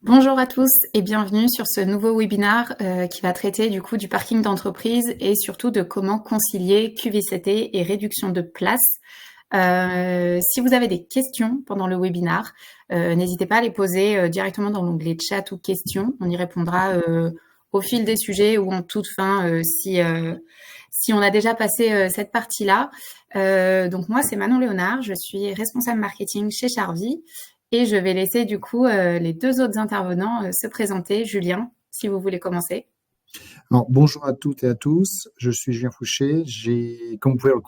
Bonjour à tous et bienvenue sur ce nouveau webinaire qui va traiter du coup du parking d'entreprise et surtout de comment concilier QVCT et réduction de place. Si vous avez des questions pendant le webinaire, n'hésitez pas à les poser directement dans l'onglet chat ou questions. On y répondra au fil des sujets ou en toute fin si on a déjà passé cette partie-là. Donc moi, c'est Manon Léonard, je suis responsable marketing chez Charvy. Et je vais laisser du coup les deux autres intervenants se présenter. Julien, si vous voulez commencer. Alors, bonjour à toutes et à tous, je suis Julien Fouché. Comme vous pouvez le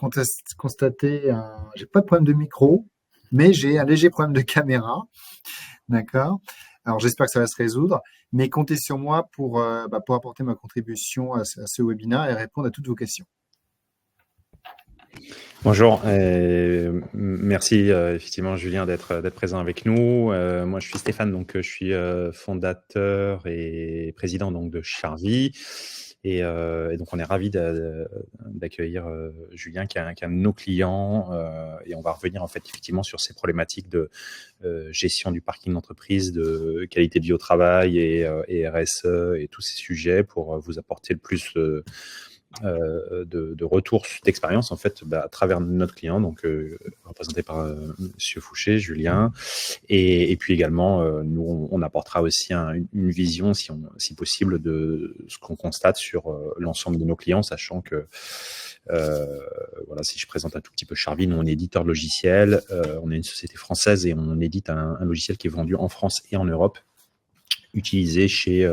constater, j'ai pas de problème de micro, mais j'ai un léger problème de caméra. D'accord. Alors, j'espère que ça va se résoudre, mais comptez sur moi pour apporter ma contribution à ce webinaire et répondre à toutes vos questions. Bonjour, merci effectivement Julien d'être présent avec nous. Moi je suis Stéphane, donc je suis fondateur et président donc de Charvy et donc on est ravis d'accueillir Julien qui est un de nos clients et on va revenir en fait effectivement sur ces problématiques de gestion du parking d'entreprise, de qualité de vie au travail et RSE et tous ces sujets pour vous apporter le plus de retours d'expérience en fait à travers notre client, donc représenté par Monsieur Fouché, Julien, et puis également nous on apportera aussi une vision si possible de ce qu'on constate sur l'ensemble de nos clients, sachant que voilà, si je présente un tout petit peu Charvy, nous on est éditeur de logiciels, on est une société française et on édite un logiciel qui est vendu en France et en Europe, utilisé chez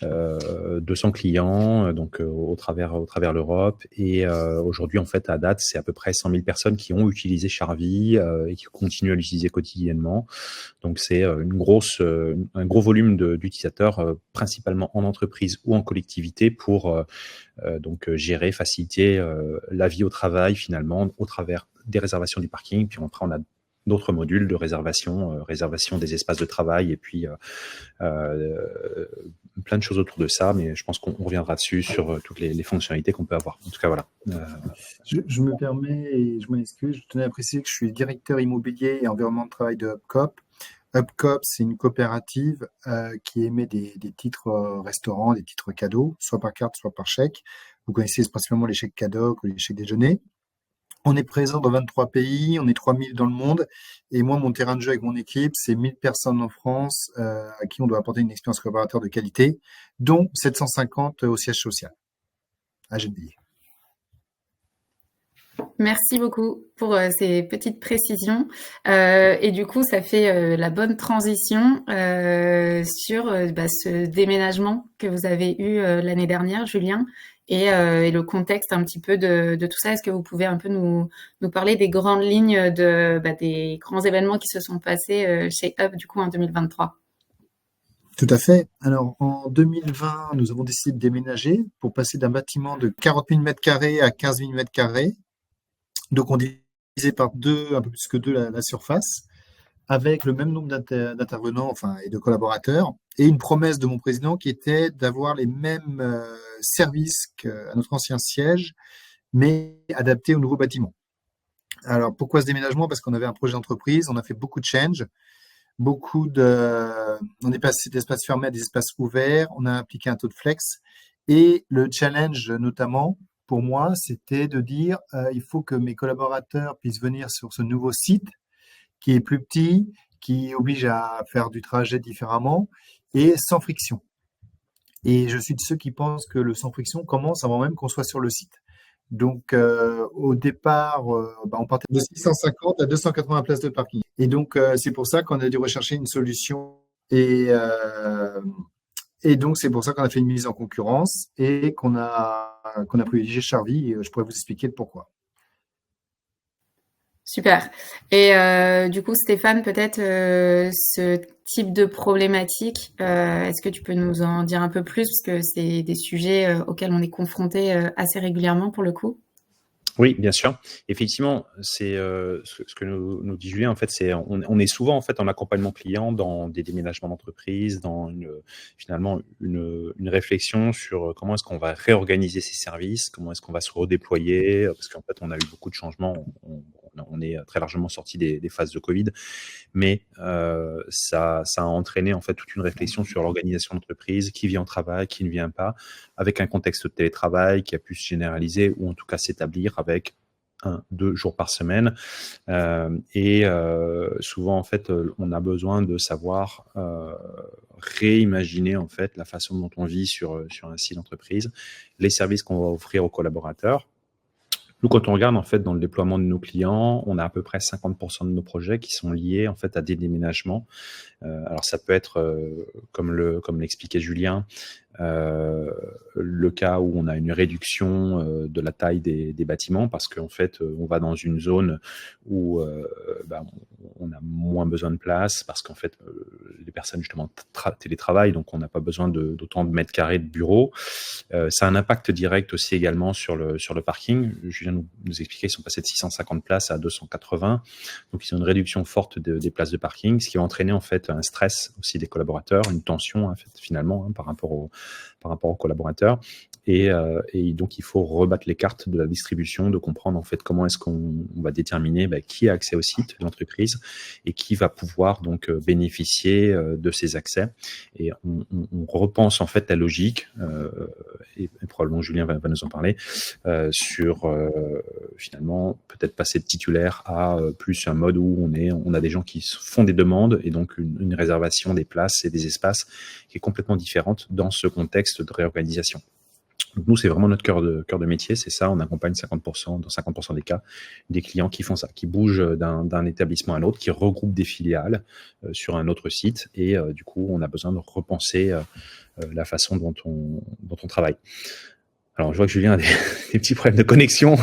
200 clients donc au travers l'Europe et aujourd'hui en fait à date c'est à peu près 100 000 personnes qui ont utilisé Charvy et qui continuent à l'utiliser quotidiennement, donc c'est un gros volume d'utilisateurs principalement en entreprise ou en collectivité pour donc gérer, faciliter la vie au travail finalement au travers des réservations du parking. Puis après on a d'autres modules de réservation des espaces de travail et puis plein de choses autour de ça, mais je pense qu'on reviendra dessus sur toutes les fonctionnalités qu'on peut avoir. En tout cas, voilà. Je me permets et je m'en excuse, je tenais à préciser que je suis directeur immobilier et environnement de travail de HubCop. HubCop, c'est une coopérative qui émet des titres restaurants, des titres cadeaux, soit par carte, soit par chèque. Vous connaissez principalement les chèques cadeaux ou les chèques déjeuner. On est présent dans 23 pays, on est 3000 dans le monde. Et moi, mon terrain de jeu avec mon équipe, c'est 1000 personnes en France à qui on doit apporter une expérience collaborateur de qualité, dont 750 au siège social à Gennevilliers. Merci beaucoup pour ces petites précisions. Et du coup, ça fait la bonne transition sur ce déménagement que vous avez eu l'année dernière, Julien, et le contexte un petit peu de tout ça. Est-ce que vous pouvez un peu nous parler des grandes lignes des grands événements qui se sont passés chez Hub du coup en 2023? Tout à fait. Alors, en 2020, nous avons décidé de déménager pour passer d'un bâtiment de 40 000 m² à 15 000 m². Donc, on divisait par deux, un peu plus que deux, la surface, avec le même nombre d'intervenants, et de collaborateurs, et une promesse de mon président qui était d'avoir les mêmes services qu'à notre ancien siège, mais adaptés au nouveau bâtiment. Alors, pourquoi ce déménagement? Parce qu'on avait un projet d'entreprise, on a fait beaucoup de change, on est passé d'espaces fermés à des espaces ouverts, on a appliqué un taux de flex, et le challenge, notamment, pour moi, c'était de dire il faut que mes collaborateurs puissent venir sur ce nouveau site qui est plus petit, qui oblige à faire du trajet différemment et sans friction. Et je suis de ceux qui pensent que le sans friction commence avant même qu'on soit sur le site. Donc, au départ, on partait de 650 à 280 places de parking. Et donc, c'est pour ça qu'on a dû rechercher une solution. Et donc, c'est pour ça qu'on a fait une mise en concurrence et qu'on a privilégié Charvy. Et je pourrais vous expliquer le pourquoi. Super. Et du coup, Stéphane, peut-être ce type de problématique, est-ce que tu peux nous en dire un peu plus, parce que c'est des sujets auxquels on est confronté assez régulièrement pour le coup? Oui, bien sûr. Effectivement, c'est ce que nous dit Julien. En fait, on est souvent en fait en accompagnement client dans des déménagements d'entreprise, dans finalement une réflexion sur comment est-ce qu'on va réorganiser ces services, comment est-ce qu'on va se redéployer, parce qu'en fait, on a eu beaucoup de changements. on est très largement sorti des phases de Covid, mais ça a entraîné en fait toute une réflexion sur l'organisation d'entreprise, qui vient au travail, qui ne vient pas, avec un contexte de télétravail qui a pu se généraliser ou en tout cas s'établir avec 1-2 jours par semaine. Souvent, en fait, on a besoin de savoir réimaginer en fait la façon dont on vit sur un site d'entreprise, les services qu'on va offrir aux collaborateurs. Nous, quand on regarde en fait dans le déploiement de nos clients, on a à peu près 50% de nos projets qui sont liés en fait à des déménagements. Alors ça peut être, comme l'expliquait Julien, le cas où on a une réduction de la taille des bâtiments parce qu'en fait on va dans une zone où on a moins besoin de place parce qu'en fait les personnes justement télétravaillent, donc on n'a pas besoin d'autant de mètres carrés de bureaux. Ça a un impact direct aussi également sur le parking. Julien nous expliquait qu'ils sont passés de 650 places à 280, donc ils ont une réduction forte des places de parking, ce qui va entraîner en fait un stress aussi des collaborateurs, une tension en fait, finalement par rapport aux collaborateurs. Et donc, il faut rebattre les cartes de la distribution, de comprendre en fait comment est-ce qu'on va déterminer qui a accès au site de l'entreprise et qui va pouvoir donc bénéficier de ces accès. Et on repense en fait la logique, et probablement Julien va nous en parler, sur finalement peut-être passer de titulaire à plus un mode où on a des gens qui font des demandes et donc une réservation des places et des espaces qui est complètement différente dans ce contexte de réorganisation. Donc nous, c'est vraiment notre cœur de métier, c'est ça. On accompagne 50%, dans 50% des cas, des clients qui font ça, qui bougent d'un établissement à l'autre, qui regroupent des filiales sur un autre site, et du coup, on a besoin de repenser la façon dont on travaille. Alors, je vois que Julien a des petits problèmes de connexion.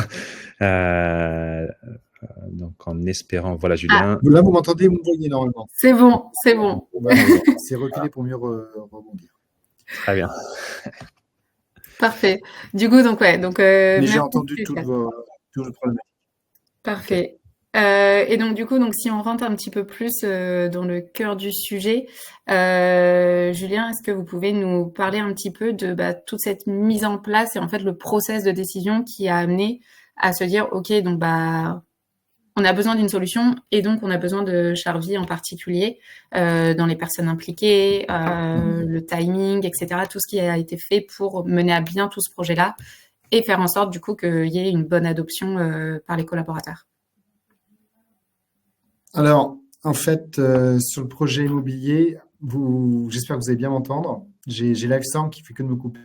Donc, en espérant, voilà, Julien. Là, vous m'entendez, vous me voyez normalement. C'est bon, c'est bon. C'est reculé pour mieux rebondir. Très bien. Parfait. Du coup, donc ouais, mais j'ai entendu tout le problème. Parfait. Et donc du coup, si on rentre un petit peu plus dans le cœur du sujet, Julien, est-ce que vous pouvez nous parler un petit peu de toute cette mise en place et en fait le process de décision qui a amené à se dire ok, donc on a besoin d'une solution et donc on a besoin de Charvy en particulier dans les personnes impliquées, le timing, etc. Tout ce qui a été fait pour mener à bien tout ce projet-là et faire en sorte du coup qu'il y ait une bonne adoption par les collaborateurs. Alors, en fait, sur le projet immobilier, j'espère que vous allez bien m'entendre. J'ai l'accent qui fait que de me couper.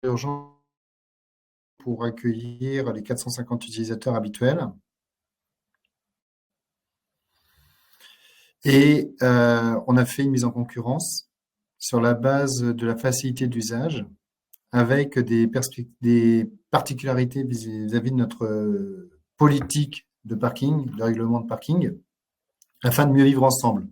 Urgent pour accueillir les 450 utilisateurs habituels. Et on a fait une mise en concurrence sur la base de la facilité d'usage avec des particularités vis-à-vis de notre politique de parking, de règlement de parking, afin de mieux vivre ensemble.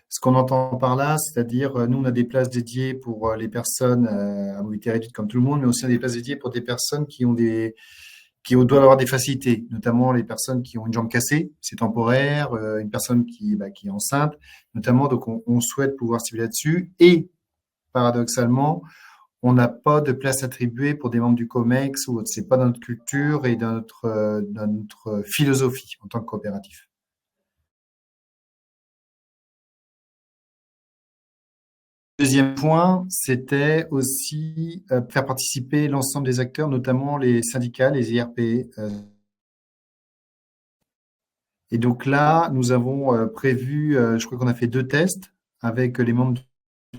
Ce qu'on entend par là, c'est-à-dire, nous, on a des places dédiées pour les personnes à mobilité réduite comme tout le monde, mais aussi des places dédiées pour des personnes qui doivent avoir des facilités, notamment les personnes qui ont une jambe cassée, c'est temporaire, une personne qui est enceinte, notamment. Donc, on souhaite pouvoir cibler là-dessus. Et paradoxalement, on n'a pas de place attribuée pour des membres du COMEX ou autre. C'est pas dans notre culture et dans notre philosophie en tant que coopératif. Deuxième point, c'était aussi faire participer l'ensemble des acteurs, notamment les syndicats, les IRP. Et donc là, nous avons prévu, je crois qu'on a fait 2 tests avec les membres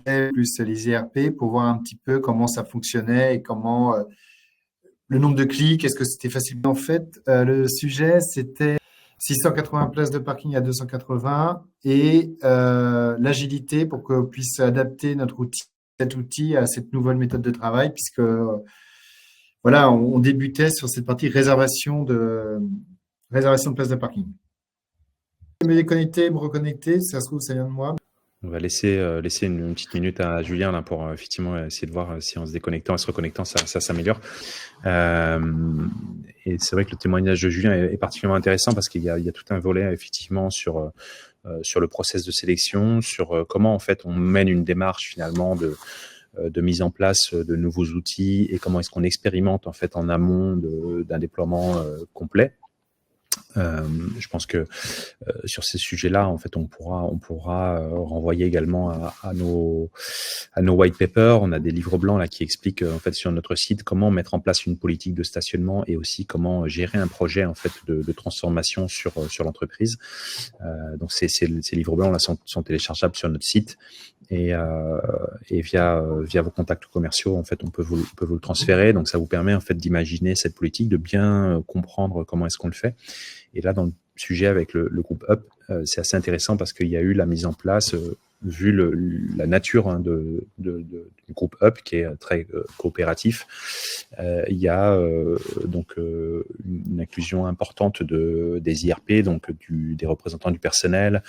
plus les IRP pour voir un petit peu comment ça fonctionnait et comment le nombre de clics, est-ce que c'était facile. En fait, le sujet, c'était 680 places de parking à 280 et l'agilité pour qu'on puisse adapter cet outil à cette nouvelle méthode de travail, puisque voilà, on débutait sur cette partie réservation de places de parking. Me déconnecter, me reconnecter, si ça se trouve, ça vient de moi. On va laisser une petite minute à Julien là, pour effectivement essayer de voir si en se déconnectant et se reconnectant, ça s'améliore. Et c'est vrai que le témoignage de Julien est particulièrement intéressant parce qu'il y a tout un volet effectivement sur le process de sélection, sur comment en fait on mène une démarche finalement de mise en place de nouveaux outils et comment est-ce qu'on expérimente en fait en amont d'un déploiement complet. Je pense que sur ces sujets-là, en fait, on pourra renvoyer également à nos white papers. On a des livres blancs là qui expliquent en fait sur notre site comment mettre en place une politique de stationnement et aussi comment gérer un projet en fait de transformation sur l'entreprise. Donc ces livres blancs là sont téléchargeables sur notre site et via vos contacts commerciaux en fait on peut vous le transférer. Donc ça vous permet en fait d'imaginer cette politique, de bien comprendre comment est-ce qu'on le fait. Et là, dans le sujet avec le groupe Up, c'est assez intéressant parce qu'il y a eu la mise en place, vu la nature du groupe Up qui est très coopératif, il y a donc une inclusion importante des IRP, donc des représentants du personnel,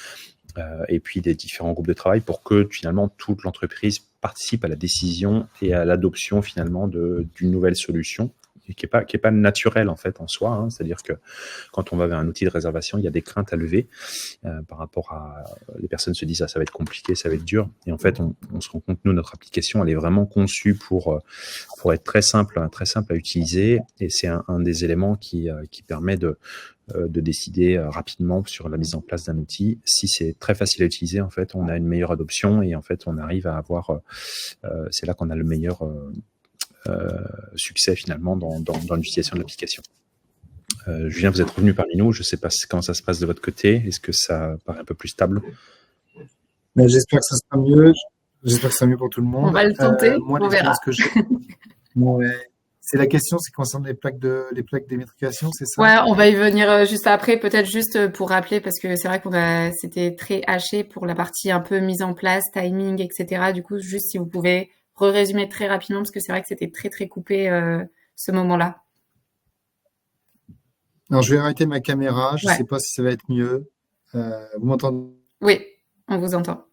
et puis des différents groupes de travail pour que finalement toute l'entreprise participe à la décision et à l'adoption finalement d'une nouvelle solution. Qui est pas naturel en fait en soi, hein. C'est-à-dire que quand on va vers un outil de réservation, il y a des craintes à lever par rapport à les personnes se disent ça va être compliqué, ça va être dur, et en fait on se rend compte nous notre application elle est vraiment conçue pour être très simple à utiliser, et c'est un des éléments qui permet de décider rapidement sur la mise en place d'un outil. Si c'est très facile à utiliser, en fait on a une meilleure adoption et en fait on arrive à avoir c'est là qu'on a le meilleur succès finalement dans l'utilisation de l'application. Julien, vous êtes revenu parmi nous. Je ne sais pas comment ça se passe de votre côté. Est-ce que ça paraît un peu plus stable? Mais j'espère que ça sera mieux. J'espère que ça sera mieux pour tout le monde. On va le tenter. Moi, on verra. Que j'ai... C'est la question, c'est concernant les plaques d'immatriculation, c'est ça? Ouais, on va y venir juste après, peut-être juste pour rappeler, parce que c'est vrai c'était très haché pour la partie un peu mise en place, timing, etc. Du coup, juste si vous pouvez résumer très rapidement, parce que c'est vrai que c'était très très coupé ce moment-là. Alors, je vais arrêter ma caméra, je ne sais pas si ça va être mieux. Vous m'entendez? Oui, on vous entend.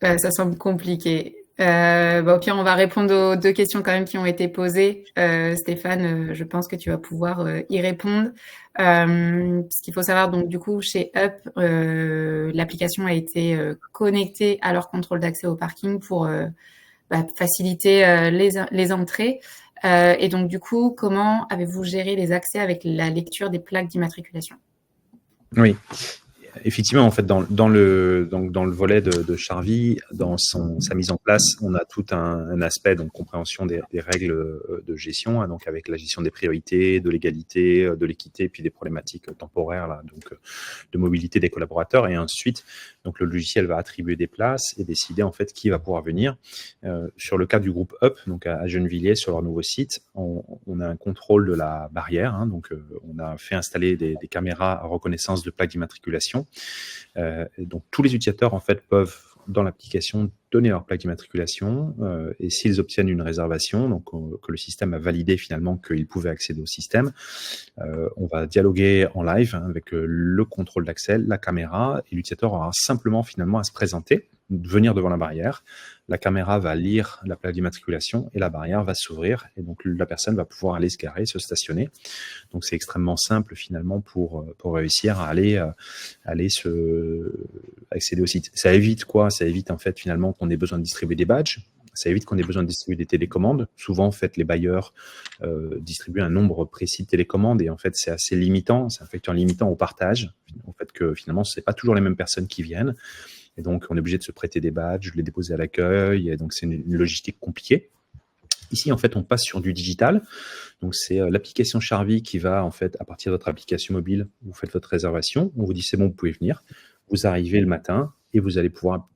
Ça semble compliqué. Au pire, on va répondre aux deux questions quand même qui ont été posées. Stéphane, je pense que tu vas pouvoir y répondre. Ce qu'il faut savoir, donc du coup, chez Up, l'application a été connectée à leur contrôle d'accès au parking pour faciliter les entrées. Et donc du coup, comment avez-vous géré les accès avec la lecture des plaques d'immatriculation? Oui. Effectivement, en fait, dans le volet de Charvy, dans sa mise en place, on a tout un aspect donc compréhension des règles de gestion, hein, donc avec la gestion des priorités, de l'égalité, de l'équité, puis des problématiques temporaires là, donc de mobilité des collaborateurs. Et ensuite, donc le logiciel va attribuer des places et décider en fait qui va pouvoir venir. Sur le cas du groupe Up, donc à Gennevilliers, sur leur nouveau site, on a un contrôle de la barrière, hein, donc on a fait installer des caméras à reconnaissance de plaques d'immatriculation. Donc tous les utilisateurs en fait peuvent dans l'application donner leur plaque d'immatriculation et s'ils obtiennent une réservation, donc que le système a validé finalement qu'ils pouvaient accéder au système, on va dialoguer en live avec le contrôle d'accès, la caméra, et l'utilisateur aura simplement finalement à se présenter, venir devant la barrière, la caméra va lire la plaque d'immatriculation et la barrière va s'ouvrir et donc la personne va pouvoir aller se garer, se stationner. Donc c'est extrêmement simple finalement pour réussir à aller accéder au site. Ça évite quoi? Ça évite en fait finalement qu'on ait besoin de distribuer des badges. Ça évite qu'on ait besoin de distribuer des télécommandes. Souvent, en fait, les bailleurs distribuent un nombre précis de télécommandes et en fait, c'est assez limitant. C'est un facteur limitant au partage. En fait, que finalement, c'est pas toujours les mêmes personnes qui viennent. Et donc, on est obligé de se prêter des badges, de les déposer à l'accueil. Et donc, c'est une logistique compliquée. Ici, en fait, on passe sur du digital. Donc, c'est l'application Charvy qui va, en fait, à partir de votre application mobile, vous faites votre réservation. On vous dit, c'est bon, vous pouvez venir. Vous arrivez le matin et vous allez pouvoir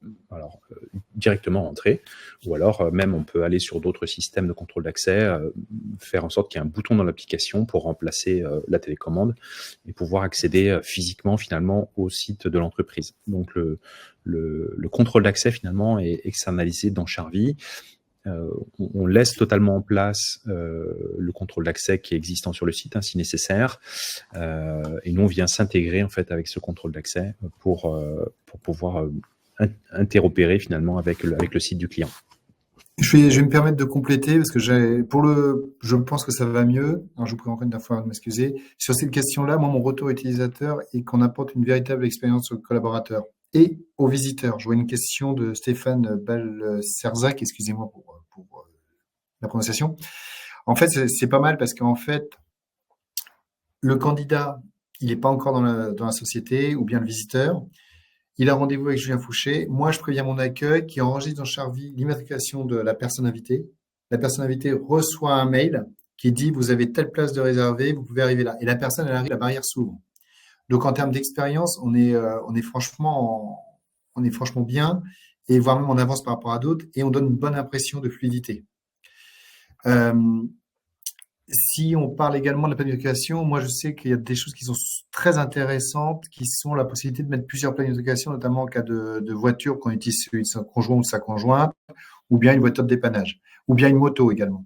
directement rentrer. Ou alors, même, on peut aller sur d'autres systèmes de contrôle d'accès, faire en sorte qu'il y ait un bouton dans l'application pour remplacer la télécommande et pouvoir accéder physiquement, finalement, au site de l'entreprise. Donc, le contrôle d'accès, finalement, est externalisé dans Charvy. On laisse totalement en place le contrôle d'accès qui est existant sur le site, hein, si nécessaire, et nous on vient s'intégrer en fait avec ce contrôle d'accès pour pouvoir interopérer finalement avec le site du client. Je vais me permettre de compléter parce que je pense que ça va mieux. Alors, je vous prie encore une fois de m'excuser. Sur cette question-là, moi, mon retour utilisateur est qu'on apporte une véritable expérience au collaborateur. et aux visiteurs. Je vois une question de Stéphane Balcerzac, excusez-moi pour la prononciation. En fait, c'est pas mal parce qu'en fait, le candidat, il n'est pas encore dans la société, ou bien le visiteur. Il a rendez-vous avec Julien Fouché. Moi, je préviens mon accueil qui enregistre dans Charvy l'immatriculation de la personne invitée. La personne invitée reçoit un mail qui dit vous avez telle place de réservée, vous pouvez arriver là. Et la personne, elle arrive, la barrière s'ouvre. Donc en termes d'expérience, on est franchement bien et voire même en avance par rapport à d'autres et on donne une bonne impression de fluidité. Si on parle également de la planification, moi je sais qu'il y a des choses qui sont très intéressantes, qui sont la possibilité de mettre plusieurs planifications, notamment en cas de voiture qu'on utilise celui de son conjoint ou de sa conjointe, ou bien une voiture de dépannage, ou bien une moto également.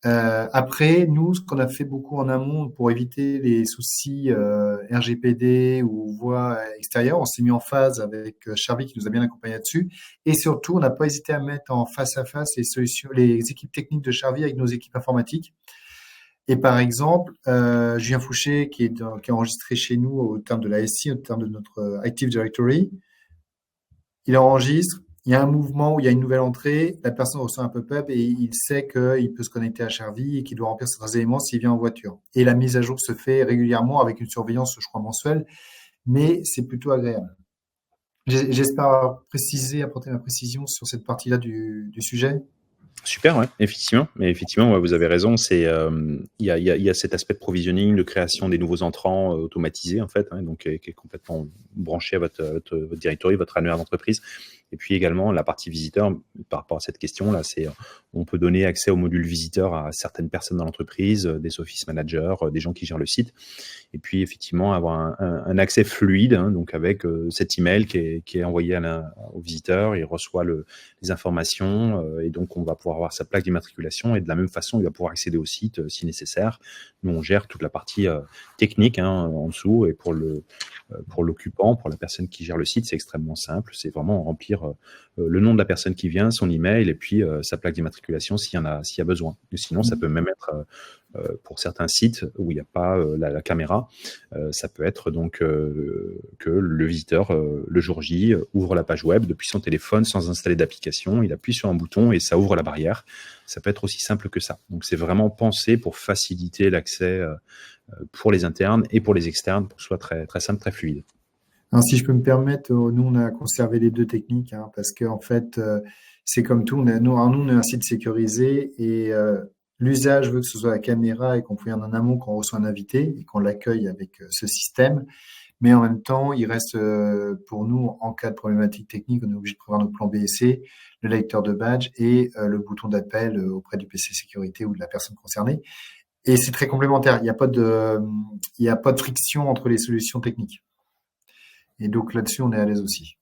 Après, nous, ce qu'on a fait beaucoup en amont pour éviter les soucis RGPD ou voies extérieures, on s'est mis en phase avec Charvy qui nous a bien accompagnés là-dessus. Et surtout, on n'a pas hésité à mettre en face à face les équipes techniques de Charvy avec nos équipes informatiques. Et par exemple, Julien Fouché, qui est enregistré chez nous au terme de la SI, au terme de notre Active Directory, il enregistre. Il y a un mouvement où il y a une nouvelle entrée, la personne reçoit un pop-up et il sait qu'il peut se connecter à Charvy et qu'il doit remplir certains éléments s'il vient en voiture. Et la mise à jour se fait régulièrement avec une surveillance, je crois, mensuelle, mais c'est plutôt agréable. J'espère avoir apporter ma précision sur cette partie-là du sujet. Super, ouais, effectivement. Mais effectivement, ouais, vous avez raison. C'est il y a cet aspect de provisioning, de création des nouveaux entrants automatisés en fait, hein, donc qui est complètement branché à votre directory, votre annuaire d'entreprise. Et puis également la partie visiteur par rapport à cette question-là, c'est on peut donner accès au module visiteur à certaines personnes dans l'entreprise, des office managers, des gens qui gèrent le site. Et puis effectivement avoir un accès fluide, hein, donc avec cet email qui est envoyé au visiteur, il reçoit les informations et donc on va pouvoir avoir sa plaque d'immatriculation et de la même façon il va pouvoir accéder au site si nécessaire. Nous on gère toute la partie technique en dessous et pour l'occupant, pour la personne qui gère le site, c'est extrêmement simple, c'est vraiment remplir le nom de la personne qui vient, son email et puis sa plaque d'immatriculation s'il y a besoin. Et sinon ça peut même être pour certains sites où il n'y a pas la caméra, ça peut être donc que le visiteur, le jour J, ouvre la page web depuis son téléphone sans installer d'application, il appuie sur un bouton et ça ouvre la barrière. Ça peut être aussi simple que ça. Donc c'est vraiment pensé pour faciliter l'accès pour les internes et pour les externes, pour que ce soit très, très simple, très fluide. Alors, si je peux me permettre, nous on a conservé les deux techniques parce qu'en fait c'est comme tout, nous on est un site sécurisé et l'usage veut que ce soit la caméra et qu'on prévienne en amont quand on reçoit un invité et qu'on l'accueille avec ce système. Mais en même temps, il reste pour nous, en cas de problématique technique, on est obligé de prévoir notre plan B et C, le lecteur de badge et le bouton d'appel auprès du PC sécurité ou de la personne concernée. Et c'est très complémentaire. Il n'y a pas de friction entre les solutions techniques. Et donc là-dessus, on est à l'aise aussi.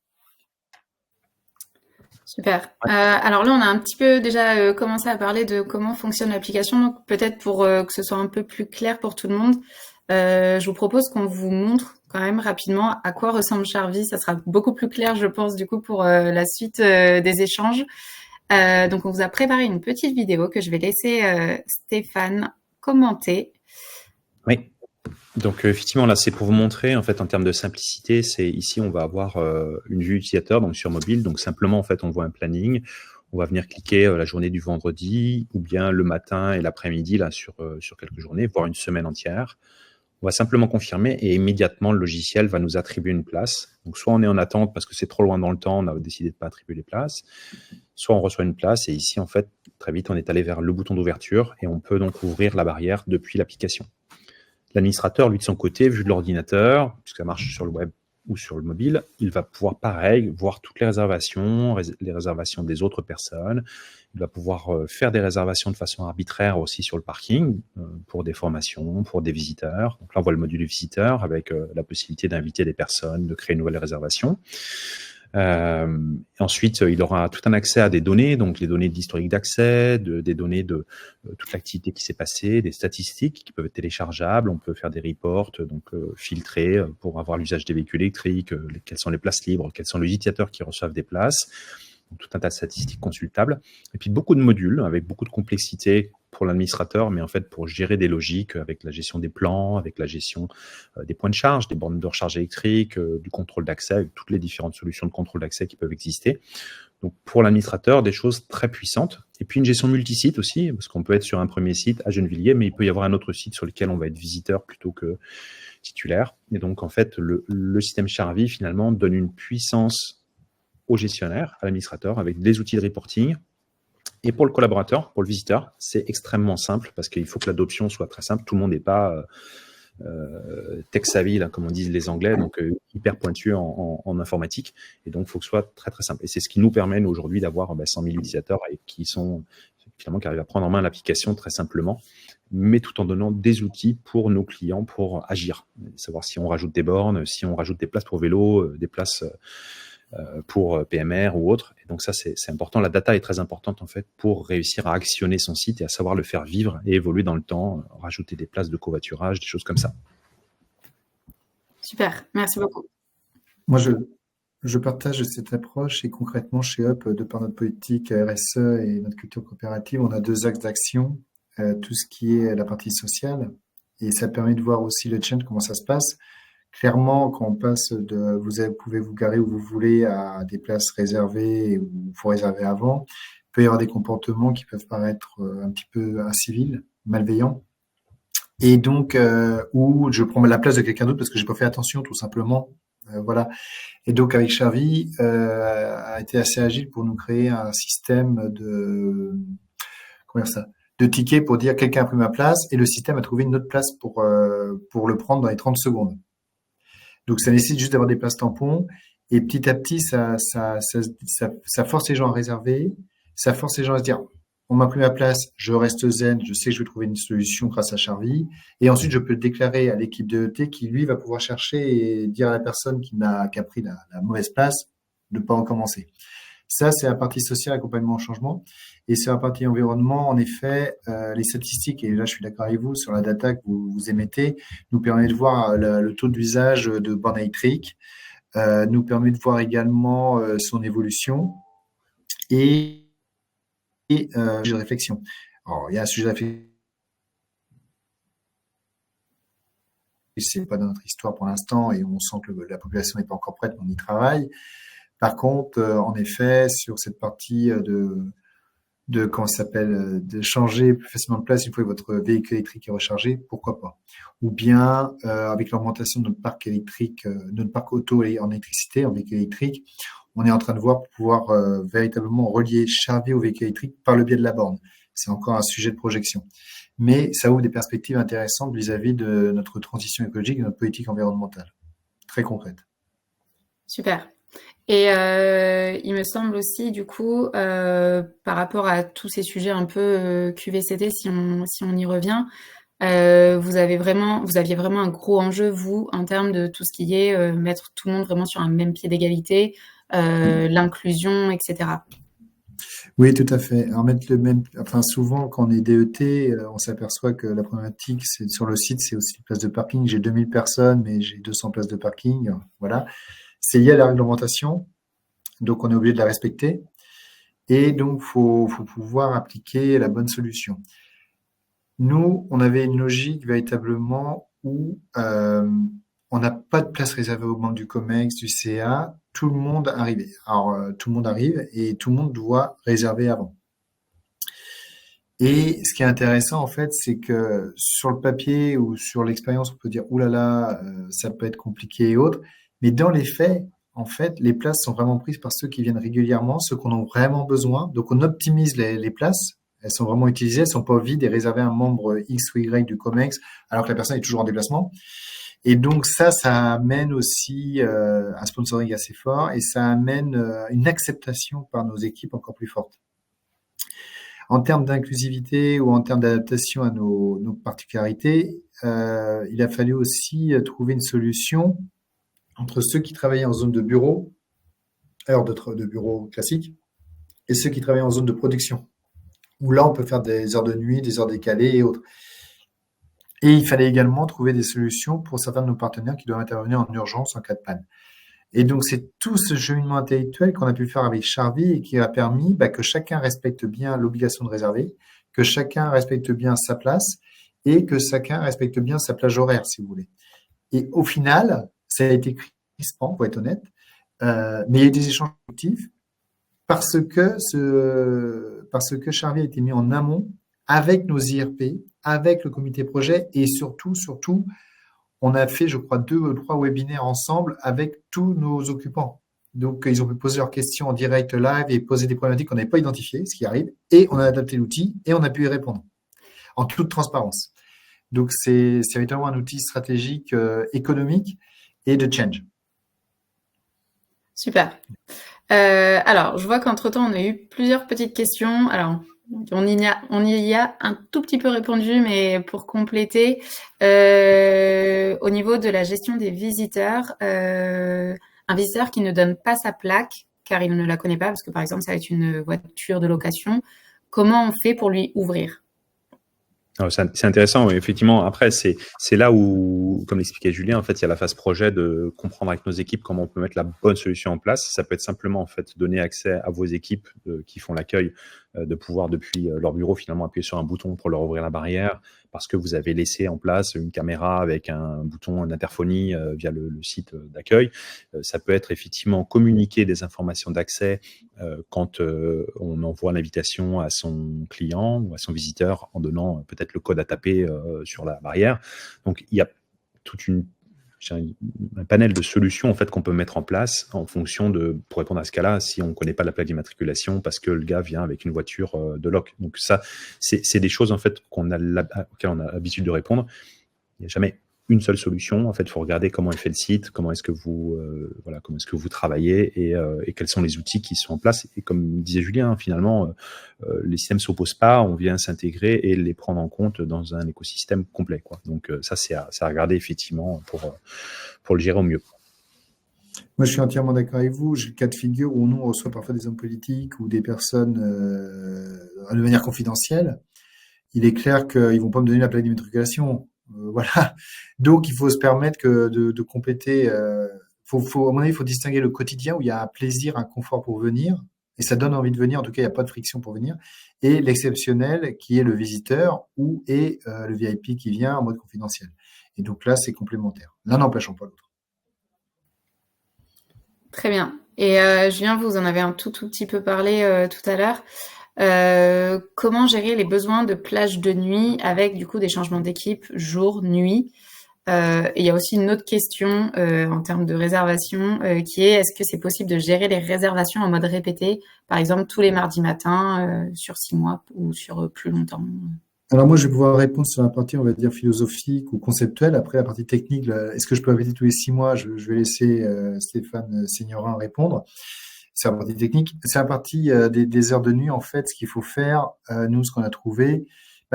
Super. Alors là, on a un petit peu déjà commencé à parler de comment fonctionne l'application. Donc peut-être pour que ce soit un peu plus clair pour tout le monde, je vous propose qu'on vous montre quand même rapidement à quoi ressemble Charvy. Ça sera beaucoup plus clair, je pense, du coup, pour la suite des échanges. Donc on vous a préparé une petite vidéo que je vais laisser Stéphane commenter. Oui. Donc effectivement là c'est pour vous montrer en fait en termes de simplicité, c'est ici on va avoir une vue utilisateur donc sur mobile, donc simplement en fait on voit un planning, on va venir cliquer la journée du vendredi ou bien le matin et l'après-midi là sur quelques journées, voire une semaine entière. On va simplement confirmer et immédiatement le logiciel va nous attribuer une place. Donc soit on est en attente parce que c'est trop loin dans le temps, on a décidé de pas attribuer les places, soit on reçoit une place et ici en fait très vite on est allé vers le bouton d'ouverture et on peut donc ouvrir la barrière depuis l'application. L'administrateur, lui, de son côté, vu de l'ordinateur, puisque ça marche sur le web ou sur le mobile, il va pouvoir, pareil, voir toutes les réservations des autres personnes. Il va pouvoir faire des réservations de façon arbitraire aussi sur le parking, pour des formations, pour des visiteurs. Donc là, on voit le module visiteur avec la possibilité d'inviter des personnes, de créer une nouvelle réservation. Ensuite, il aura tout un accès à des données, donc les données d'historique d'accès, des données de toute l'activité qui s'est passée, des statistiques qui peuvent être téléchargeables, on peut faire des reports, donc filtrer pour avoir l'usage des véhicules électriques, quelles sont les places libres, quels sont les utilisateurs qui reçoivent des places, donc tout un tas de statistiques consultables, et puis beaucoup de modules avec beaucoup de complexité pour l'administrateur, mais en fait pour gérer des logiques avec la gestion des plans, avec la gestion des points de charge, des bornes de recharge électrique, du contrôle d'accès, avec toutes les différentes solutions de contrôle d'accès qui peuvent exister. Donc pour l'administrateur, des choses très puissantes. Et puis une gestion multisite aussi, parce qu'on peut être sur un premier site à Gennevilliers, mais il peut y avoir un autre site sur lequel on va être visiteur plutôt que titulaire. Et donc en fait, le système Charvy finalement donne une puissance au gestionnaire, à l'administrateur, avec des outils de reporting. Et pour le collaborateur, pour le visiteur, c'est extrêmement simple parce qu'il faut que l'adoption soit très simple. Tout le monde n'est pas tech savvy, là, comme on dit les Anglais, donc hyper pointu en informatique. Et donc, il faut que ce soit très, très simple. Et c'est ce qui nous permet, nous, aujourd'hui, d'avoir 100 000 utilisateurs et qui arrivent à prendre en main l'application très simplement, mais tout en donnant des outils pour nos clients pour agir. Savoir si on rajoute des bornes, si on rajoute des places pour vélo, des places pour PMR ou autre. Et donc ça, c'est important. La data est très importante en fait pour réussir à actionner son site et à savoir le faire vivre et évoluer dans le temps, rajouter des places de covoiturage, des choses comme ça. Super, merci beaucoup. Moi, je partage cette approche et concrètement chez Up, de par notre politique RSE et notre culture coopérative, on a 2 axes d'action. Tout ce qui est la partie sociale et ça permet de voir aussi le change, comment ça se passe. Clairement, quand on passe vous pouvez vous garer où vous voulez à des places réservées où il faut réserver avant, il peut y avoir des comportements qui peuvent paraître un petit peu incivils, malveillants. Et donc, où je prends la place de quelqu'un d'autre parce que j'ai pas fait attention, tout simplement. Voilà. Et donc, avec Charvy, a été assez agile pour nous créer un système de tickets pour dire quelqu'un a pris ma place et le système a trouvé une autre place pour le prendre dans les 30 secondes. Donc, ça nécessite juste d'avoir des places tampons et petit à petit, ça force les gens à réserver, ça force les gens à se dire, on m'a pris ma place, je reste zen, je sais que je vais trouver une solution grâce à Charvy et ensuite, je peux le déclarer à l'équipe de ET qui, lui, va pouvoir chercher et dire à la personne qui a pris la mauvaise place de ne pas recommencer. Ça, c'est la partie sociale, accompagnement au changement. Et sur la partie environnement, en effet, les statistiques, et là je suis d'accord avec vous, sur la data que vous émettez, nous permet de voir le taux d'usage de bornes électriques, nous permet de voir également son évolution et sujet de réflexion. Alors, il y a un sujet de réflexion, c'est pas dans notre histoire pour l'instant et on sent que la population n'est pas encore prête, mais on y travaille. Par contre, en effet, sur cette partie de changer plus facilement de place une fois que votre véhicule électrique est rechargé, pourquoi pas. Ou bien, avec l'augmentation de notre parc électrique, notre parc auto en électricité, en véhicule électrique, on est en train de voir pour pouvoir véritablement relier Charvy au véhicule électrique par le biais de la borne. C'est encore un sujet de projection. Mais ça ouvre des perspectives intéressantes vis-à-vis de notre transition écologique et de notre politique environnementale. Très concrète. Super. Et il me semble aussi, du coup, par rapport à tous ces sujets un peu QVCT, si on y revient, vous aviez vraiment un gros enjeu, vous, en termes de tout ce qui est mettre tout le monde vraiment sur un même pied d'égalité, l'inclusion, etc. Oui, tout à fait. Alors, souvent, quand on est DET, on s'aperçoit que la problématique, c'est sur le site, c'est aussi les places de parking. J'ai 2000 personnes, mais j'ai 200 places de parking. Voilà. C'est lié à la réglementation, donc on est obligé de la respecter. Et donc, faut pouvoir appliquer la bonne solution. Nous, on avait une logique véritablement où on n'a pas de place réservée aux membres du COMEX, du CA. Tout le monde arrivait. Alors, tout le monde arrive et tout le monde doit réserver avant. Et ce qui est intéressant, en fait, c'est que sur le papier ou sur l'expérience, on peut dire, oulala, ça peut être compliqué et autres. Mais dans les faits, en fait, les places sont vraiment prises par ceux qui viennent régulièrement, ceux qu'on a vraiment besoin. Donc, on optimise les places. Elles sont vraiment utilisées. Elles sont pas vides et réservées à un membre X ou Y du COMEX, alors que la personne est toujours en déplacement. Et donc, ça amène aussi un sponsoring assez fort et ça amène une acceptation par nos équipes encore plus forte. En termes d'inclusivité ou en termes d'adaptation à nos particularités, il a fallu aussi trouver une solution entre ceux qui travaillaient en zone de bureau, heures de bureau classique, et ceux qui travaillaient en zone de production, où là, on peut faire des heures de nuit, des heures décalées et autres. Et il fallait également trouver des solutions pour certains de nos partenaires qui doivent intervenir en urgence en cas de panne. Et donc, c'est tout ce cheminement intellectuel qu'on a pu faire avec Charvy et qui a permis que chacun respecte bien l'obligation de réserver, que chacun respecte bien sa place et que chacun respecte bien sa plage horaire, si vous voulez. Et au final, ça a été crispant, pour être honnête, mais il y a eu des échanges productifs parce que Charlie a été mis en amont avec nos IRP, avec le comité projet et surtout, on a fait, je crois, 2 ou 3 webinaires ensemble avec tous nos occupants. Donc, ils ont pu poser leurs questions en direct live et poser des problématiques qu'on n'avait pas identifiées, ce qui arrive, et on a adapté l'outil et on a pu y répondre en toute transparence. Donc, c'est véritablement un outil stratégique, économique et de change. Super. Alors, je vois qu'entre-temps, on a eu plusieurs petites questions. Alors, on y a un tout petit peu répondu, mais pour compléter, au niveau de la gestion des visiteurs, un visiteur qui ne donne pas sa plaque, car il ne la connaît pas, parce que par exemple, ça va être une voiture de location, comment on fait pour lui ouvrir? Alors, c'est intéressant, effectivement. Après, c'est là où, comme l'expliquait Julien, en fait, il y a la phase projet de comprendre avec nos équipes comment on peut mettre la bonne solution en place. Ça peut être simplement, en fait, donner accès à vos équipes qui font l'accueil, de pouvoir, depuis leur bureau, finalement, appuyer sur un bouton pour leur ouvrir la barrière, parce que vous avez laissé en place une caméra avec un bouton d'interphonie via le site d'accueil. Ça peut être effectivement communiquer des informations d'accès quand on envoie l'invitation à son client ou à son visiteur en donnant peut-être le code à taper sur la barrière. Donc, il y a un panel de solutions en fait qu'on peut mettre en place en fonction de, pour répondre à ce cas-là, si on ne connaît pas la plaque d'immatriculation parce que le gars vient avec une voiture de loc. Donc ça, c'est des choses en fait auxquelles on a l'habitude de répondre. Il n'y a jamais une seule solution. En fait, il faut regarder comment est fait le site, comment est-ce que vous travaillez et quels sont les outils qui sont en place. Et comme disait Julien, finalement, les systèmes s'opposent pas, on vient s'intégrer et les prendre en compte dans un écosystème complet, quoi. Donc ça, c'est à regarder effectivement pour le gérer au mieux. Moi, je suis entièrement d'accord avec vous. J'ai le cas de figure où nous, on reçoit parfois des hommes politiques ou des personnes de manière confidentielle. Il est clair qu'ils vont pas me donner la plaque d'immatriculation. Voilà. Donc, il faut se permettre de compléter. À mon avis, il faut distinguer le quotidien où il y a un plaisir, un confort pour venir, et ça donne envie de venir. En tout cas, il n'y a pas de friction pour venir. Et l'exceptionnel, qui est le visiteur ou est le VIP qui vient en mode confidentiel. Et donc là, c'est complémentaire. L'un n'empêchant pas l'autre. Très bien. Et Julien, vous en avez un tout petit peu parlé tout à l'heure. Comment gérer les besoins de plage de nuit avec du coup des changements d'équipe jour, nuit. Et il y a aussi une autre question en termes de réservation qui est est-ce que c'est possible de gérer les réservations en mode répété, par exemple tous les mardis matins sur 6 mois ou sur plus longtemps? Alors moi, je vais pouvoir répondre sur la partie, on va dire, philosophique ou conceptuelle. Après, la partie technique, est-ce que je peux répéter tous les 6 mois? Je vais laisser Stéphane Signorin répondre. C'est la partie technique. C'est la partie des heures de nuit, en fait, ce qu'il faut faire, nous, ce qu'on a trouvé.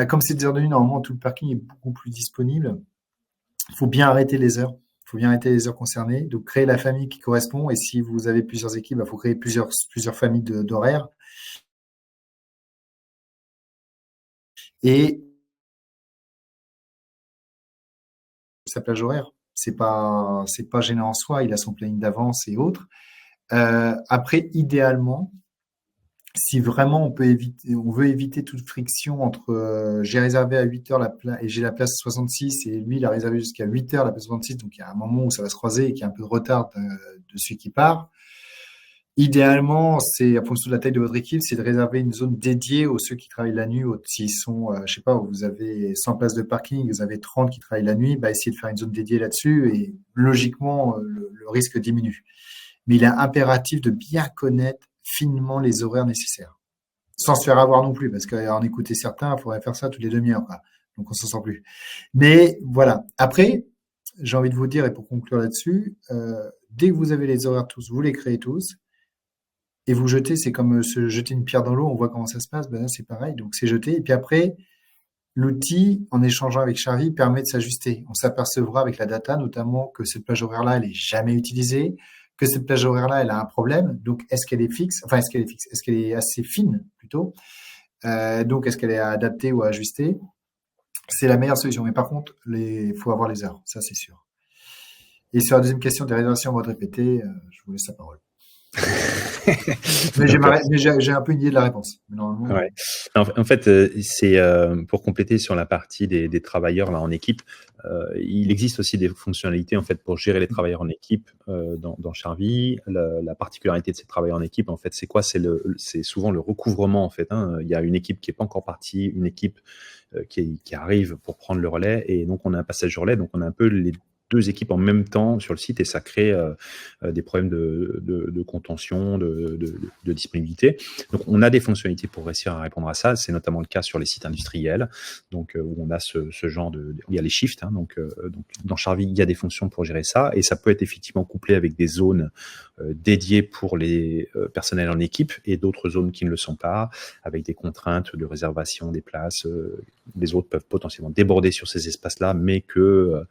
Comme c'est des heures de nuit, normalement, tout le parking est beaucoup plus disponible. Il faut bien arrêter les heures. Il faut bien arrêter les heures concernées. Donc, créer la famille qui correspond. Et si vous avez plusieurs équipes, il faut créer plusieurs familles d'horaires. Et sa plage horaire, c'est pas gênant en soi. Il a son planning d'avance et autres. Après, idéalement, si vraiment on veut éviter toute friction entre j'ai réservé à 8 heures et j'ai la place 66 et lui il a réservé jusqu'à 8 heures la place 66, donc il y a un moment où ça va se croiser et qu'il y a un peu de retard de celui qui part. Idéalement, c'est à fonction de la taille de votre équipe, c'est de réserver une zone dédiée aux ceux qui travaillent la nuit. S'ils sont, je sais pas, vous avez 100 places de parking, vous avez 30 qui travaillent la nuit, essayez de faire une zone dédiée là-dessus et logiquement le risque diminue. Mais il est impératif de bien connaître finement les horaires nécessaires. Sans se faire avoir non plus, parce qu'en écouter certains, il faudrait faire ça toutes les demi-heures, quoi. Donc on s'en sort plus. Mais voilà. Après, j'ai envie de vous dire, et pour conclure là-dessus, dès que vous avez les horaires tous, vous les créez tous, et vous jetez, c'est comme se jeter une pierre dans l'eau, on voit comment ça se passe, là, c'est pareil, donc c'est jeté. Et puis après, l'outil, en échangeant avec Charlie, permet de s'ajuster. On s'apercevra avec la data, notamment, que cette plage horaire-là, elle est jamais utilisée, que cette plage horaire-là, elle a un problème. Donc, est-ce qu'elle est fixe? Enfin, est-ce qu'elle est fixe? Est-ce qu'elle est assez fine, plutôt? Donc, est-ce qu'elle est adaptée ou ajustée? C'est la meilleure solution. Mais par contre, il faut avoir les heures. Ça, c'est sûr. Et sur la deuxième question des réservations en mode répété, je vous laisse la parole. Mais Donc, j'ai un peu une idée de la réponse. Mais normalement, ouais. En fait, c'est pour compléter sur la partie des travailleurs là en équipe. Il existe aussi des fonctionnalités en fait pour gérer les travailleurs en équipe dans Charvy. La particularité de ces travailleurs en équipe, en fait, c'est quoi? C'est souvent le recouvrement en fait. Hein. Il y a une équipe qui est pas encore partie, une équipe qui arrive pour prendre le relais, et donc on a un passage de relais. Donc on a un peu les deux équipes en même temps sur le site, et ça crée des problèmes de contention, de disponibilité. Donc, on a des fonctionnalités pour réussir à répondre à ça. C'est notamment le cas sur les sites industriels, donc où on a ce genre il y a les shifts. Hein, donc, dans Charvy, il y a des fonctions pour gérer ça, et ça peut être effectivement couplé avec des zones dédiées pour les personnels en équipe et d'autres zones qui ne le sont pas, avec des contraintes de réservation des places. Les autres peuvent potentiellement déborder sur ces espaces-là, mais que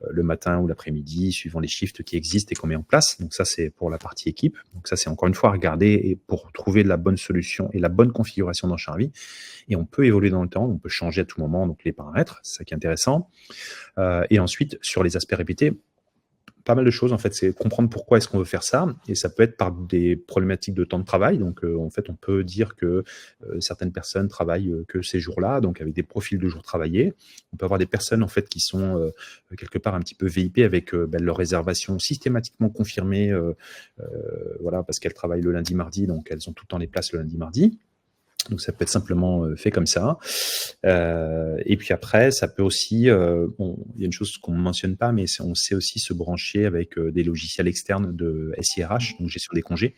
le matin ou l'après-midi, suivant les shifts qui existent et qu'on met en place. Donc ça, c'est pour la partie équipe. Donc ça, c'est encore une fois à regarder et pour trouver la bonne solution et la bonne configuration dans Charvy. Et on peut évoluer dans le temps, on peut changer à tout moment donc les paramètres, c'est ça qui est intéressant. Et ensuite, sur les aspects répétés, pas mal de choses en fait, c'est comprendre pourquoi est-ce qu'on veut faire ça, et ça peut être par des problématiques de temps de travail. Donc en fait, on peut dire que certaines personnes travaillent que ces jours-là, donc avec des profils de jours travaillés. On peut avoir des personnes en fait qui sont quelque part un petit peu VIP avec leur réservation systématiquement confirmée, voilà, parce qu'elles travaillent le lundi mardi, donc elles ont tout le temps les places le lundi mardi. Donc ça peut être simplement fait comme ça. Et puis après, ça peut aussi, il y a une chose qu'on ne mentionne pas, mais on sait aussi se brancher avec des logiciels externes de SIRH, donc gestion des congés,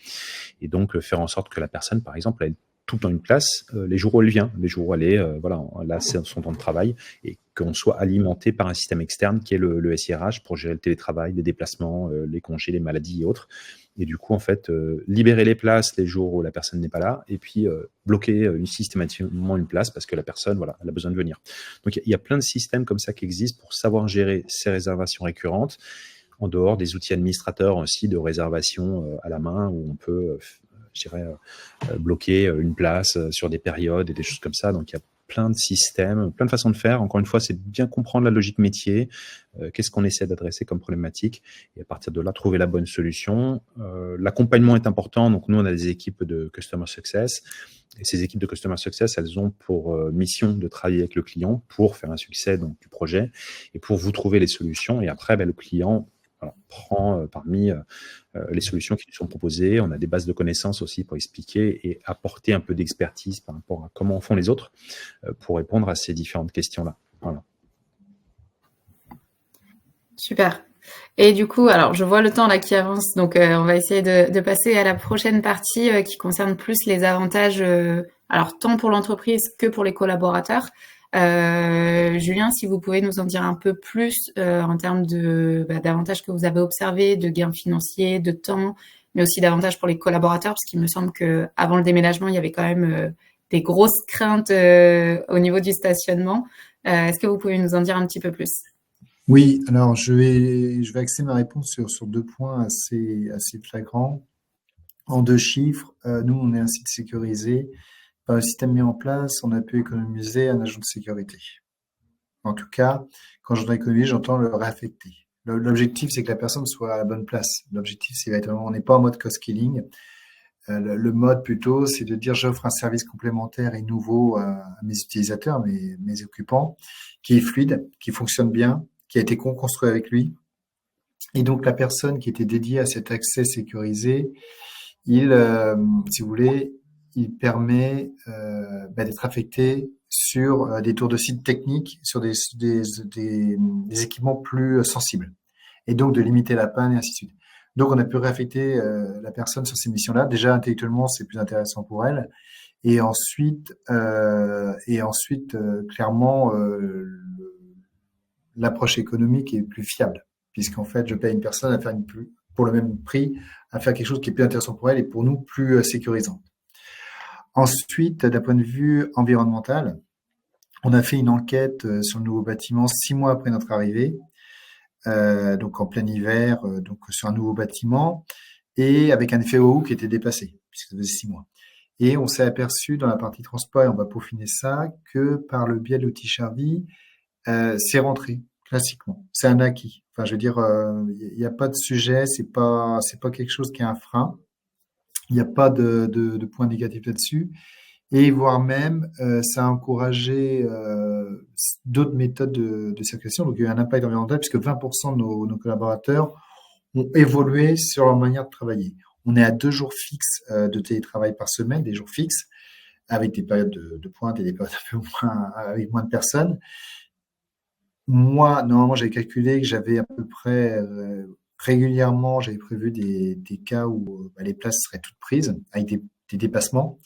et donc faire en sorte que la personne, par exemple, ait tout le temps une place les jours où elle vient, les jours où elle est, voilà, là c'est son temps de travail, et qu'on soit alimenté par un système externe qui est le SIRH pour gérer le télétravail, les déplacements, les congés, les maladies et autres. Et du coup, en fait, libérer les places les jours où la personne n'est pas là, et puis bloquer systématiquement une place parce que la personne, voilà, elle a besoin de venir. Donc, il y a plein de systèmes comme ça qui existent pour savoir gérer ces réservations récurrentes, en dehors des outils administrateurs aussi de réservation à la main, où on peut, je dirais, bloquer une place sur des périodes et des choses comme ça. Donc, il y a plein de systèmes, plein de façons de faire. Encore une fois, c'est bien comprendre la logique métier, qu'est-ce qu'on essaie d'adresser comme problématique, et à partir de là, trouver la bonne solution. L'accompagnement est important. Donc, nous, on a des équipes de Customer Success. Et ces équipes de Customer Success, elles ont pour mission de travailler avec le client pour faire un succès donc, du projet et pour vous trouver les solutions. Et après, le client prend parmi les solutions qui lui sont proposées. On a des bases de connaissances aussi pour expliquer et apporter un peu d'expertise par rapport à comment font les autres pour répondre à ces différentes questions-là. Voilà. Super. Et du coup, alors je vois le temps là qui avance, donc on va essayer de passer à la prochaine partie qui concerne plus les avantages, alors tant pour l'entreprise que pour les collaborateurs. Julien, si vous pouvez nous en dire un peu plus en termes d'avantages que vous avez observés, de gains financiers, de temps, mais aussi d'avantages pour les collaborateurs, parce qu'il me semble que avant le déménagement, il y avait quand même des grosses craintes au niveau du stationnement. Est-ce que vous pouvez nous en dire un petit peu plus? oui, alors je vais axer ma réponse sur deux points assez flagrants. En deux chiffres, nous, on est un site sécurisé. Par le système mis en place, on a pu économiser un agent de sécurité. En tout cas, quand j'entends économiser, j'entends le réaffecter. L'objectif, c'est que la personne soit à la bonne place. L'objectif, c'est vraiment, on n'est pas en mode cost killing. Le mode plutôt, c'est de dire j'offre un service complémentaire et nouveau à mes utilisateurs, mes occupants, qui est fluide, qui fonctionne bien, qui a été construit avec lui. Et donc la personne qui était dédiée à cet accès sécurisé, si vous voulez, il permet d'être affecté sur des tours de site techniques, sur des équipements plus sensibles, et donc de limiter la panne et ainsi de suite. Donc on a pu réaffecter la personne sur ces missions-là. Déjà intellectuellement, c'est plus intéressant pour elle, et ensuite, clairement, l'approche économique est plus fiable, puisqu'en fait, je paye une personne à faire pour le même prix, à faire quelque chose qui est plus intéressant pour elle et pour nous plus sécurisant. Ensuite, d'un point de vue environnemental, on a fait une enquête sur le nouveau bâtiment 6 mois après notre arrivée, donc en plein hiver, donc sur un nouveau bâtiment, et avec un effet OU qui était dépassé, puisque ça faisait 6 mois. Et on s'est aperçu dans la partie transport, et on va peaufiner ça, que par le biais de l'outil Charvy, c'est rentré classiquement. C'est un acquis. Enfin, je veux dire, il n'y a pas de sujet, c'est pas quelque chose qui est un frein. Il n'y a pas de point négatif là-dessus. Et voire même, ça a encouragé d'autres méthodes de circulation. Donc, il y a eu un impact environnemental puisque 20% de nos collaborateurs ont évolué sur leur manière de travailler. On est à 2 jours fixes de télétravail par semaine, des jours fixes, avec des périodes de pointe et des périodes un peu moins, avec moins de personnes. Moi, normalement, j'avais calculé que j'avais à peu près régulièrement, j'avais prévu des cas où les places seraient toutes prises avec des dépassements.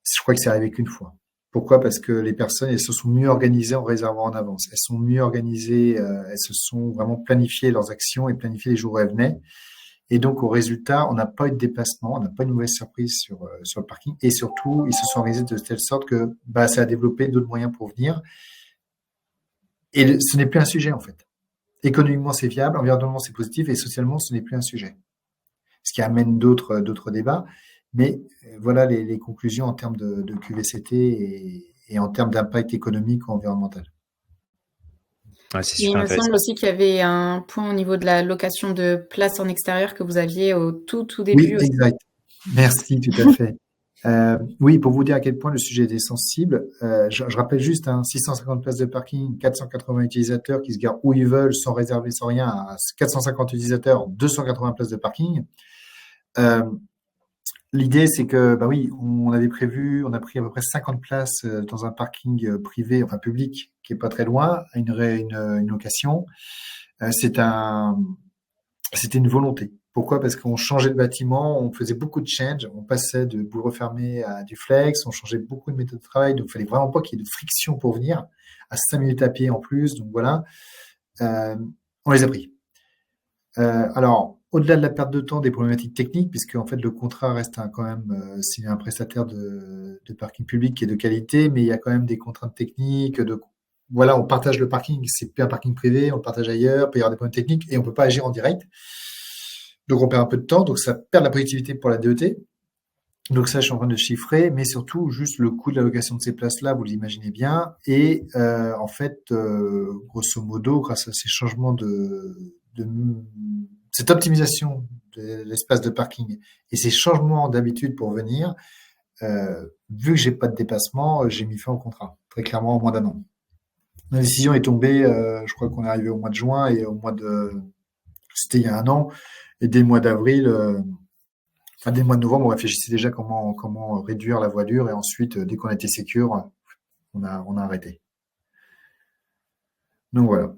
Je crois que c'est arrivé qu'une fois. Pourquoi? Parce que les personnes, elles se sont mieux organisées en réservant en avance. Elles sont mieux organisées, elles se sont vraiment planifiées leurs actions et planifiées les jours où elles venaient. Et donc, au résultat, on n'a pas eu de déplacement, on n'a pas eu de mauvaise surprise sur le parking. Et surtout, ils se sont organisés de telle sorte que ça a développé d'autres moyens pour venir. Et ce n'est plus un sujet, en fait. Économiquement, c'est viable, environnementalement, c'est positif, et socialement, ce n'est plus un sujet. Ce qui amène d'autres débats. Mais voilà les conclusions en termes de QVCT et en termes d'impact économique ou environnemental. Ouais, c'est Il super me semble intéressant. aussi qu'il y avait un point au niveau de la location de places en extérieur que vous aviez au tout Oui, début aussi. exact. Merci, tout à fait. Oui, pour vous dire à quel point le sujet était sensible, je rappelle juste, 650 places de parking, 480 utilisateurs qui se garent où ils veulent, sans réserver, sans rien, à 450 utilisateurs, 280 places de parking. L'idée, c'est que, oui, on a pris à peu près 50 places dans un parking privé, enfin public, qui est pas très loin, à une location. C'était une volonté. Pourquoi? Parce qu'on changeait de bâtiment, on faisait beaucoup de change, on passait de boulot fermé à du flex, on changeait beaucoup de méthode de travail, donc il fallait vraiment pas qu'il y ait de friction pour venir, à 5 minutes à pied en plus, donc voilà. On les a pris. Alors, au-delà de la perte de temps, des problématiques techniques, puisque en fait le contrat reste quand même, c'est un prestataire de parking public qui est de qualité, mais il y a quand même des contraintes techniques. Voilà, on partage le parking, c'est plus un parking privé, on le partage ailleurs, il peut y avoir des problèmes techniques et on peut pas agir en direct. Donc on perd un peu de temps, donc ça perd de la productivité pour la DET. Donc ça, je suis en train de chiffrer, mais surtout juste le coût de l'allocation de ces places-là, vous l'imaginez bien. Et en fait, grosso modo, grâce à ces changements cette optimisation de l'espace de parking et ces changements d'habitude pour venir, vu que j'ai pas de dépassement, j'ai mis fin au contrat, très clairement au mois d'un an. La décision est tombée, je crois qu'on est arrivé au mois de juin et c'était il y a un an, et dès le mois d'avril, dès le mois de novembre, on réfléchissait déjà comment réduire la voilure et ensuite, dès qu'on a été sécure, on a arrêté. Donc voilà.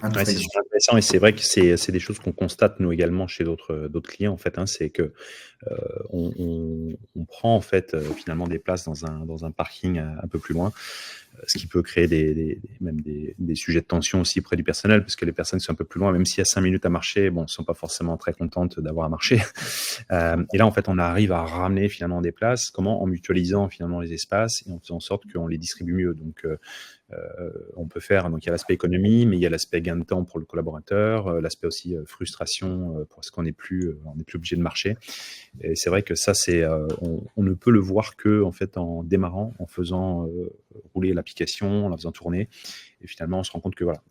Ouais, c'est super intéressant et c'est vrai que c'est des choses qu'on constate nous également chez d'autres clients en fait. C'est que on prend en fait finalement des places dans un parking un peu plus loin, ce qui peut créer même des sujets de tension aussi auprès du personnel, parce que les personnes qui sont un peu plus loin, même s'il y a 5 minutes à marcher, ne sont pas forcément très contentes d'avoir à marcher. Et là, en fait, on arrive à ramener finalement des places. Comment? En mutualisant finalement les espaces et en faisant en sorte qu'on les distribue mieux. Donc, on peut faire, donc il y a l'aspect économie, mais il y a l'aspect gain de temps pour le collaborateur, l'aspect aussi frustration parce qu'on n'est plus obligé de marcher. Et c'est vrai que ça, on ne peut le voir que en fait en démarrant, en faisant rouler l'application, en la faisant tourner. Et finalement, on se rend compte que voilà,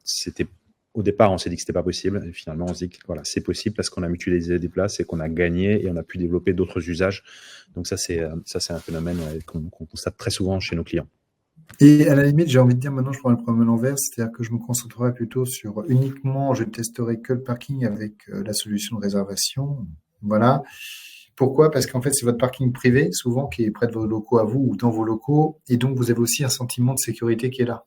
au départ, on s'est dit que c'était pas possible. Et finalement, on se dit que voilà, c'est possible parce qu'on a mutualisé des places et qu'on a gagné et on a pu développer d'autres usages. Donc ça, c'est un phénomène qu'on constate très souvent chez nos clients. Et à la limite, j'ai envie de dire maintenant, je prends le problème à l'envers, c'est-à-dire que je me concentrerai plutôt sur uniquement, je ne testerai que le parking avec la solution de réservation. Voilà. Pourquoi? Parce qu'en fait, c'est votre parking privé, souvent, qui est près de vos locaux à vous ou dans vos locaux, et donc vous avez aussi un sentiment de sécurité qui est là.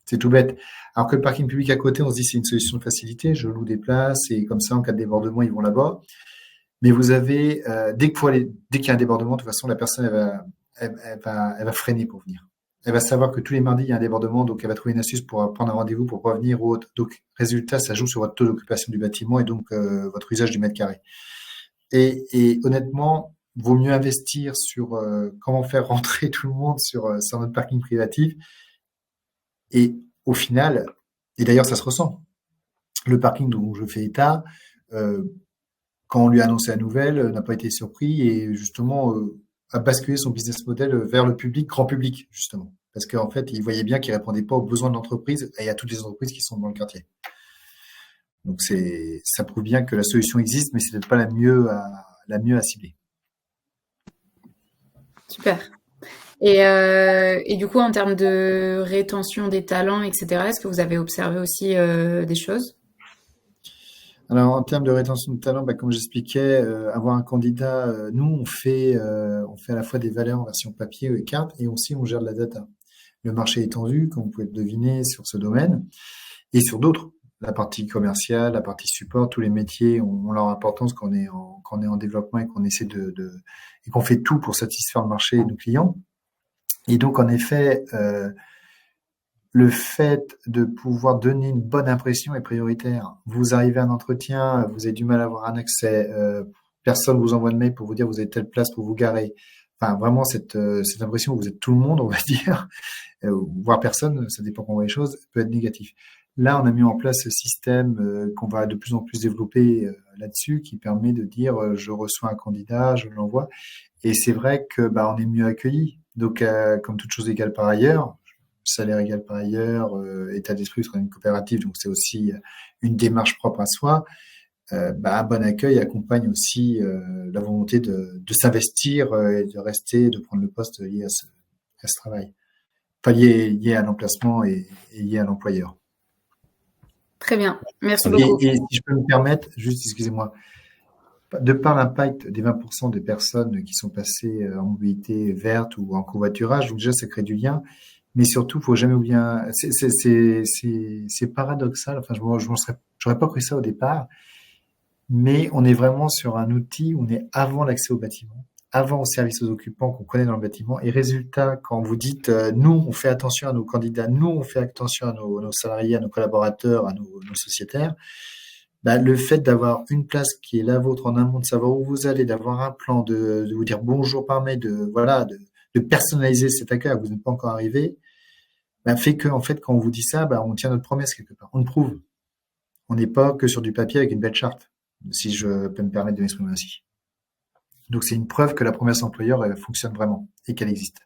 C'est tout bête. Alors que le parking public à côté, on se dit c'est une solution de facilité, je loue des places et comme ça, en cas de débordement, ils vont là-bas. Mais vous avez, dès qu'il y a un débordement, de toute façon, la personne, elle va freiner pour venir. Elle va savoir que tous les mardis, il y a un débordement, donc elle va trouver une astuce pour prendre un rendez-vous pour pas venir ou autre. Donc, résultat, ça joue sur votre taux d'occupation du bâtiment et donc votre usage du mètre carré. Et honnêtement, vaut mieux investir sur comment faire rentrer tout le monde sur notre parking privatif. Et au final, et d'ailleurs, ça se ressent. Le parking dont je fais état, quand on lui a annoncé la nouvelle, n'a pas été surpris et justement a basculé son business model vers le public, grand public, justement. Parce qu'en fait, il voyait bien qu'il répondait pas aux besoins de l'entreprise et à toutes les entreprises qui sont dans le quartier. Donc ça prouve bien que la solution existe, mais c'est peut-être pas la mieux à cibler. Super. Et du coup, en termes de rétention des talents, etc., est-ce que vous avez observé aussi des choses? Alors, en termes de rétention de talent, comme j'expliquais, avoir un candidat, nous, on fait à la fois des valeurs en version papier et carte, et aussi on gère de la data. Le marché est tendu, comme vous pouvez le deviner, sur ce domaine, et sur d'autres. La partie commerciale, la partie support, tous les métiers ont leur importance quand on est en développement et qu'on essaie et qu'on fait tout pour satisfaire le marché et nos clients. Et donc, en effet, le fait de pouvoir donner une bonne impression est prioritaire. Vous arrivez à un entretien, vous avez du mal à avoir un accès, personne vous envoie de mail pour vous dire vous avez telle place pour vous garer. Enfin, vraiment cette impression où vous êtes tout le monde, on va dire, voire personne, ça dépend comment on voit les choses, peut être négatif. Là, on a mis en place ce système qu'on va de plus en plus développer là-dessus, qui permet de dire je reçois un candidat, je l'envoie, et c'est vrai que on est mieux accueilli. Donc, comme toute chose égale par ailleurs, salaire égal par ailleurs, état d'esprit sera une coopérative, donc c'est aussi une démarche propre à soi. Un bon accueil accompagne aussi la volonté de s'investir et de rester, de prendre le poste lié à ce travail. Enfin, lié à l'emplacement et lié à l'employeur. Très bien, merci Et- beaucoup. Et si je peux me permettre, juste, excusez-moi, de par l'impact des 20% des personnes qui sont passées en mobilité verte ou en covoiturage, donc déjà ça crée du lien, mais surtout, faut jamais oublier c'est paradoxal. Enfin, j'aurais pas cru ça au départ, mais on est vraiment sur un outil, on est avant l'accès au bâtiment, avant au service aux occupants qu'on connaît dans le bâtiment. Et résultat, quand vous dites, nous, on fait attention à nos candidats, nous, on fait attention à nos salariés, à nos collaborateurs, à nos sociétaires, le fait d'avoir une place qui est la vôtre en amont, de savoir où vous allez, d'avoir un plan, de vous dire bonjour par mail, de personnaliser cet accueil, vous n'êtes pas encore arrivé, fait que, en fait, quand on vous dit ça, on tient notre promesse quelque part. On le prouve. On n'est pas que sur du papier avec une belle charte, si je peux me permettre de m'exprimer ainsi. Donc, c'est une preuve que la promesse employeur elle fonctionne vraiment et qu'elle existe.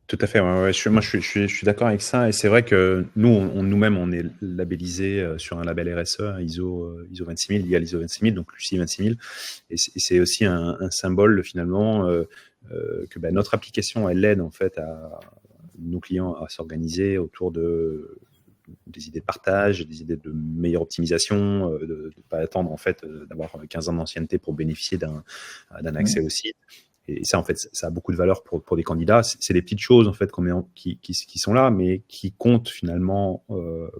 Tout à fait. Ouais, ouais. Je suis d'accord avec ça. Et c'est vrai que nous, nous-mêmes, on est labellisé sur un label RSE, hein, ISO 26000, lié à l'ISO 26000, donc Lucie 26000. Et c'est aussi un symbole finalement que notre application, elle aide en fait à nos clients à s'organiser autour des idées de partage, des idées de meilleure optimisation, de ne pas attendre en fait d'avoir 15 ans d'ancienneté pour bénéficier d'un accès au site. Et ça, en fait, ça a beaucoup de valeur pour des candidats. C'est des petites choses, en fait, qui sont là, mais qui comptent finalement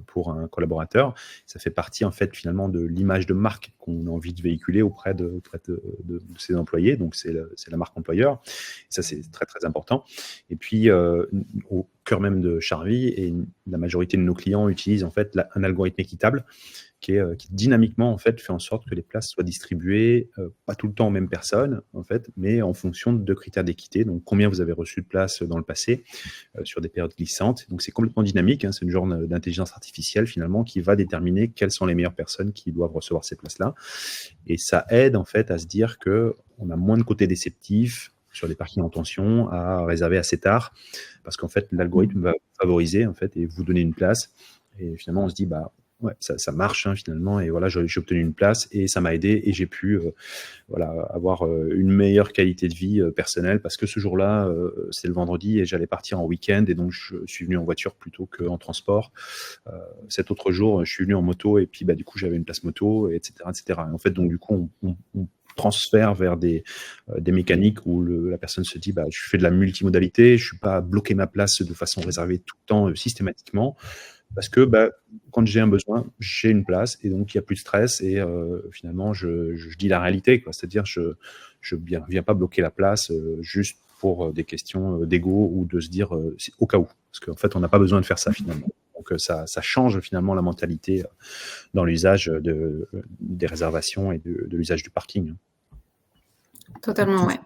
pour un collaborateur. Ça fait partie, en fait, finalement, de l'image de marque qu'on a envie de véhiculer auprès de ses employés. Donc, c'est la marque employeur. Et ça, c'est très, très important. Et puis, au cœur même de Charvy, et la majorité de nos clients utilisent, en fait, un algorithme équitable qui dynamiquement en fait fait en sorte que les places soient distribuées pas tout le temps aux mêmes personnes en fait, mais en fonction de critères d'équité. Donc combien vous avez reçu de places dans le passé sur des périodes glissantes. Donc c'est complètement dynamique. Hein, c'est une genre d'intelligence artificielle finalement qui va déterminer quelles sont les meilleures personnes qui doivent recevoir ces places-là. Et ça aide en fait à se dire que on a moins de côté déceptif sur des parkings en tension à réserver assez tard, parce qu'en fait l'algorithme va favoriser en fait et vous donner une place. Et finalement on se dit ouais, ça marche hein, finalement, et voilà, j'ai obtenu une place et ça m'a aidé et j'ai pu avoir une meilleure qualité de vie personnelle, parce que ce jour-là, c'est le vendredi et j'allais partir en week-end, et donc je suis venu en voiture plutôt qu'en transport. Cet autre jour, je suis venu en moto et puis du coup j'avais une place moto, etc., etc. Et en fait, donc du coup, on transfère vers des mécaniques où la personne se dit je fais de la multimodalité, je suis pas bloqué ma place de façon réservée tout le temps systématiquement. Parce que quand j'ai un besoin, j'ai une place, et donc il n'y a plus de stress, et finalement je dis la réalité, quoi. C'est-à-dire je viens pas bloquer la place juste pour des questions d'ego, ou de se dire au cas où, parce qu'en fait on n'a pas besoin de faire ça finalement. Donc ça change finalement la mentalité dans l'usage des réservations et de l'usage du parking. Totalement, ouais.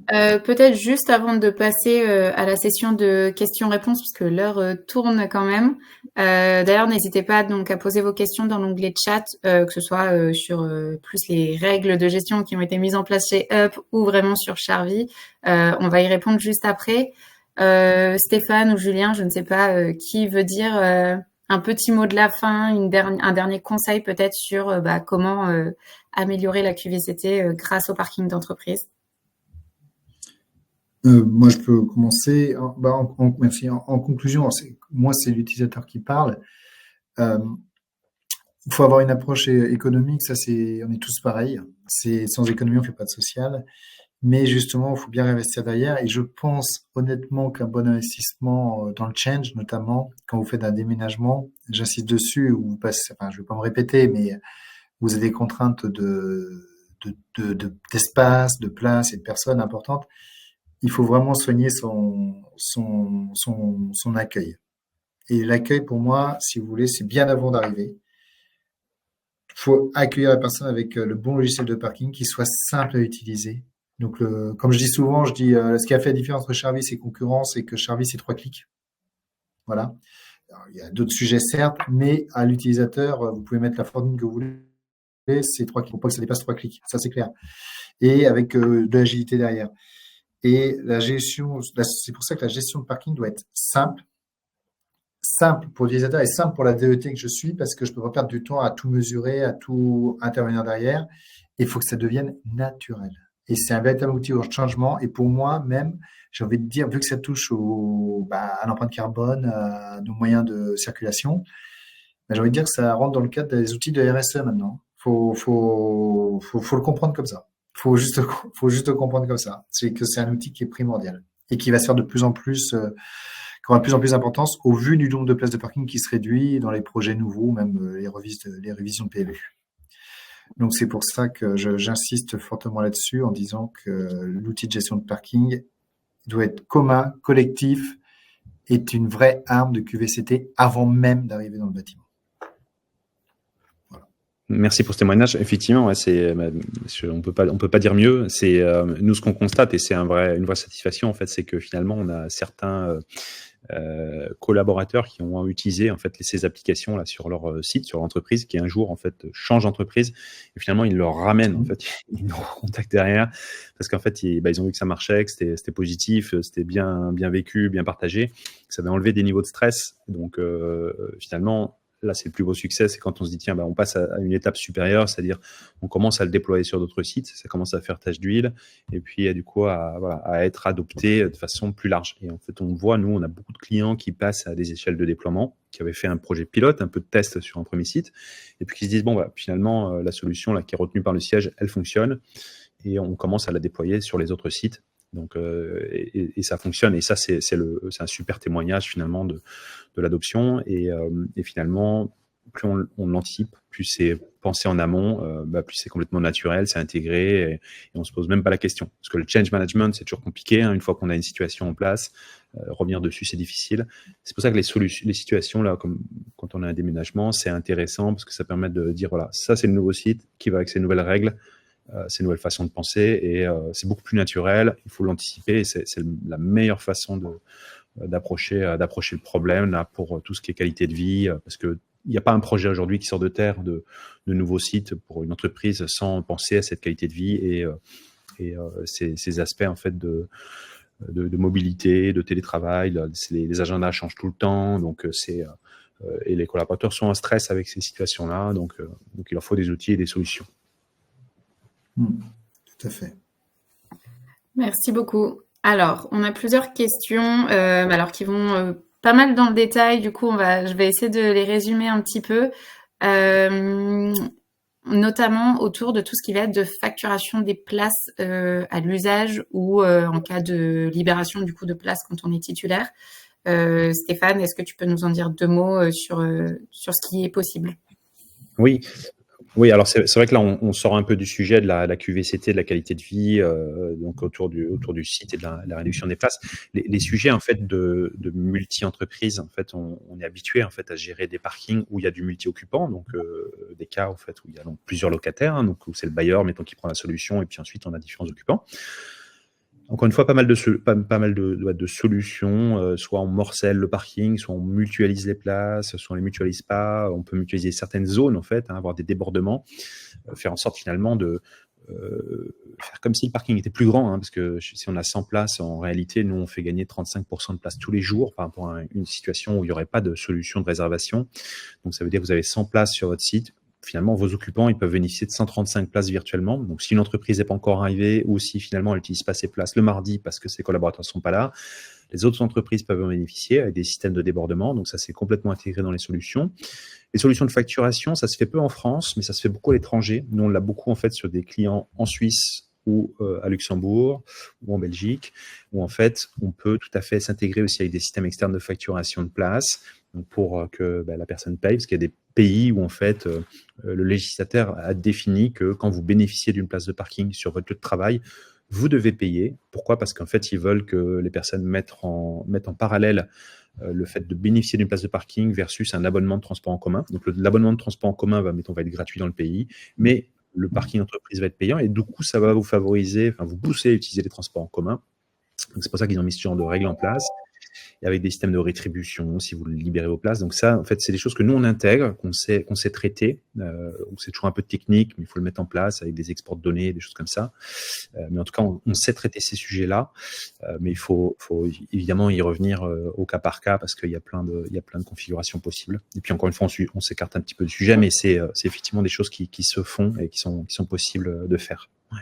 Peut-être juste avant de passer à la session de questions-réponses, puisque l'heure tourne quand même. D'ailleurs, n'hésitez pas donc à poser vos questions dans l'onglet chat, que ce soit sur plus les règles de gestion qui ont été mises en place chez Up, ou vraiment sur Charvy. On va y répondre juste après. Stéphane ou Julien, je ne sais pas qui veut dire un petit mot de la fin, un dernier conseil peut-être sur comment améliorer la QVCT grâce au parking d'entreprise. Moi, je peux commencer. Merci. En conclusion, moi, c'est l'utilisateur qui parle. Euh, Il faut avoir une approche économique. Ça, on est tous pareils. Sans économie, on fait pas de social. Mais justement, il faut bien investir derrière. Et je pense honnêtement qu'un bon investissement dans le change, notamment quand vous faites un déménagement, j'insiste dessus, où vous passez, enfin, je vais pas me répéter, mais vous avez des contraintes d'espace, de place et de personnes importantes. Il faut vraiment soigner son accueil. Et l'accueil, pour moi, si vous voulez, c'est bien avant d'arriver. Il faut accueillir la personne avec le bon logiciel de parking qui soit simple à utiliser. Donc, comme je dis souvent, ce qui a fait la différence entre Charvis et concurrence, c'est que Charvis, c'est 3 clics. Voilà. Alors, il y a d'autres sujets, certes, mais à l'utilisateur, vous pouvez mettre la fortune que vous voulez. C'est 3 clics. Il ne faut pas que ça dépasse 3 clics. Ça, c'est clair. Et avec de l'agilité derrière. Et c'est pour ça que la gestion de parking doit être simple pour l'utilisateur et simple pour la DET que je suis, parce que je ne peux pas perdre du temps à tout mesurer, à tout intervenir derrière. Il faut que ça devienne naturel. Et c'est un véritable outil au changement. Et pour moi, même, j'ai envie de dire, vu que ça touche à l'empreinte carbone, à nos moyens de circulation, j'ai envie de dire que ça rentre dans le cadre des outils de RSE maintenant. Faut le comprendre comme ça. Faut juste le comprendre comme ça. C'est que c'est un outil qui est primordial et qui va se faire de plus en plus, qui aura de plus en plus d'importance au vu du nombre de places de parking qui se réduit dans les projets nouveaux, même les révisions de PLU. Donc c'est pour ça que j'insiste fortement là-dessus en disant que l'outil de gestion de parking doit être commun, collectif, est une vraie arme de QVCT avant même d'arriver dans le bâtiment. Merci pour ce témoignage. Effectivement, on peut pas dire mieux. C'est nous ce qu'on constate et c'est une vraie satisfaction en fait, c'est que finalement on a certains collaborateurs qui ont utilisé en fait ces applications là sur leur site, sur l'entreprise, qui un jour en fait changent d'entreprise et finalement ils leur ramènent en fait, ils nous recontactent derrière parce qu'en fait ils ont vu que ça marchait, que c'était positif, c'était bien vécu, bien partagé, que ça avait enlevé des niveaux de stress. Donc finalement là, c'est le plus beau succès, c'est quand on se dit, tiens, on passe à une étape supérieure, c'est-à-dire on commence à le déployer sur d'autres sites, ça commence à faire tache d'huile, et puis du coup à être adopté de façon plus large. Et en fait, on voit, nous, on a beaucoup de clients qui passent à des échelles de déploiement, qui avaient fait un projet pilote, un peu de test sur un premier site, et puis qui se disent, finalement, la solution là, qui est retenue par le siège, elle fonctionne, et on commence à la déployer sur les autres sites. Donc, et ça fonctionne. Et ça, c'est un super témoignage finalement de l'adoption. Et finalement, plus on l'anticipe, plus c'est pensé en amont, plus c'est complètement naturel, c'est intégré et on se pose même pas la question. Parce que le change management, c'est toujours compliqué. Une fois qu'on a une situation en place, revenir dessus, c'est difficile. C'est pour ça que les situations là, comme quand on a un déménagement, c'est intéressant parce que ça permet de dire voilà, ça c'est le nouveau site qui va avec ces nouvelles règles. Ces nouvelles façons de penser et c'est beaucoup plus naturel, il faut l'anticiper et c'est la meilleure façon d'approcher le problème là, pour tout ce qui est qualité de vie, parce que il n'y a pas un projet aujourd'hui qui sort de terre de nouveaux sites pour une entreprise sans penser à cette qualité de vie et ces aspects en fait de mobilité, de télétravail, les agendas changent tout le temps, donc et les collaborateurs sont en stress avec ces situations-là, donc il leur faut des outils et des solutions. Tout à fait. Merci beaucoup. Alors, on a plusieurs questions qui vont pas mal dans le détail. Du coup, je vais essayer de les résumer un petit peu, notamment autour de tout ce qui va être de facturation des places à l'usage ou en cas de libération du coup de place quand on est titulaire. Stéphane, est-ce que tu peux nous en dire 2 mots sur ce qui est possible ? Oui, alors c'est vrai que là, on sort un peu du sujet de la QVCT, de la qualité de vie, donc autour du site et de la réduction des places. Les sujets en fait de multi-entreprises, en fait, on est habitué en fait à gérer des parkings où il y a du multi-occupant, donc des cas en fait où il y a donc plusieurs locataires, donc où c'est le bailleur, mettons, qui prend la solution, et puis ensuite on a différents occupants. Encore une fois, pas mal de solutions, soit on morcelle le parking, soit on mutualise les places, soit on les mutualise pas, on peut mutualiser certaines zones en fait, avoir des débordements, faire en sorte finalement de faire comme si le parking était plus grand, parce que si on a 100 places, en réalité, nous on fait gagner 35% de place tous les jours par rapport à une situation où il n'y aurait pas de solution de réservation. Donc ça veut dire que vous avez 100 places sur votre site, finalement, vos occupants, ils peuvent bénéficier de 135 places virtuellement. Donc, si une entreprise n'est pas encore arrivée ou si finalement elle n'utilise pas ses places le mardi parce que ses collaborateurs ne sont pas là, les autres entreprises peuvent en bénéficier avec des systèmes de débordement. Donc, ça, c'est complètement intégré dans les solutions. Les solutions de facturation, ça se fait peu en France, mais ça se fait beaucoup à l'étranger. Nous, on l'a beaucoup, en fait, sur des clients en Suisse ou à Luxembourg ou en Belgique, où, en fait, on peut tout à fait s'intégrer aussi avec des systèmes externes de facturation de place pour que la personne paye, parce qu'il y a des pays où, en fait, le législateur a défini que quand vous bénéficiez d'une place de parking sur votre lieu de travail, vous devez payer. Pourquoi? Parce qu'en fait, ils veulent que les personnes mettent en parallèle le fait de bénéficier d'une place de parking versus un abonnement de transport en commun. Donc, l'abonnement de transport en commun va être gratuit dans le pays, mais le parking d'entreprise va être payant et du coup, ça va vous favoriser, vous pousser à utiliser les transports en commun. Donc, c'est pour ça qu'ils ont mis ce genre de règles en place. Et avec des systèmes de rétribution, si vous libérez vos places. Donc ça, en fait, c'est des choses que nous, on intègre, qu'on sait traiter. C'est toujours un peu technique, mais il faut le mettre en place avec des exports de données, des choses comme ça. Mais en tout cas, on sait traiter ces sujets-là. Mais il faut évidemment y revenir au cas par cas parce qu'il y a plein de configurations possibles. Et puis, encore une fois, on s'écarte un petit peu du sujet, mais c'est effectivement des choses qui se font et qui sont possibles de faire. Ouais.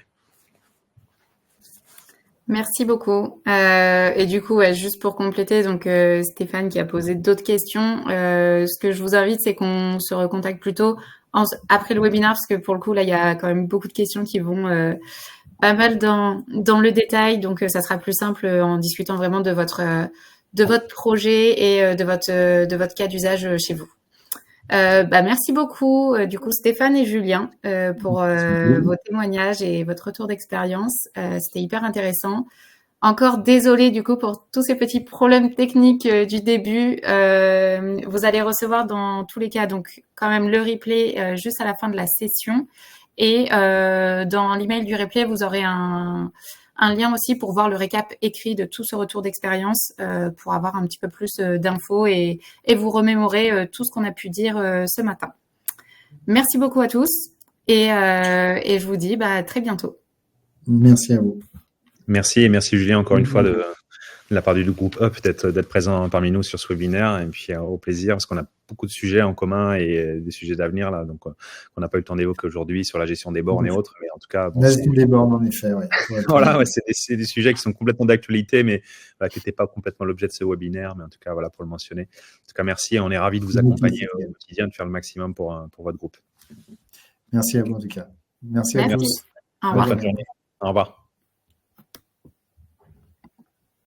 Merci beaucoup. Et du coup, juste pour compléter, donc Stéphane qui a posé d'autres questions, ce que je vous invite, c'est qu'on se recontacte plutôt après le webinaire, parce que pour le coup, là, il y a quand même beaucoup de questions qui vont pas mal dans le détail, donc ça sera plus simple en discutant vraiment de votre projet et de votre cas d'usage chez vous. Merci beaucoup, du coup, Stéphane et Julien, pour vos témoignages et votre retour d'expérience. C'était hyper intéressant. Encore désolée, du coup, pour tous ces petits problèmes techniques du début. Vous allez recevoir dans tous les cas, donc, quand même le replay juste à la fin de la session. Et dans l'email du replay, vous aurez un lien aussi pour voir le récap écrit de tout ce retour d'expérience pour avoir un petit peu plus d'infos et vous remémorer tout ce qu'on a pu dire ce matin. Merci beaucoup à tous et je vous dis à très bientôt. Merci à vous. Merci et merci Julien encore une fois de la part du groupe Up d'être présent parmi nous sur ce webinaire et puis au plaisir parce qu'on a beaucoup de sujets en commun et des sujets d'avenir là, donc on n'a pas eu le temps d'évoquer aujourd'hui sur la gestion des bornes et autres, mais en tout cas la gestion des bornes en effet, ouais. Voilà, ouais, c'est des sujets qui sont complètement d'actualité, mais qui n'étaient pas complètement l'objet de ce webinaire, mais en tout cas voilà pour le mentionner. En tout cas merci et on est ravis de vous accompagner au quotidien, de faire le maximum pour votre groupe. Merci à vous en tout cas. Merci à tous. Au revoir. Bonne journée. Au revoir.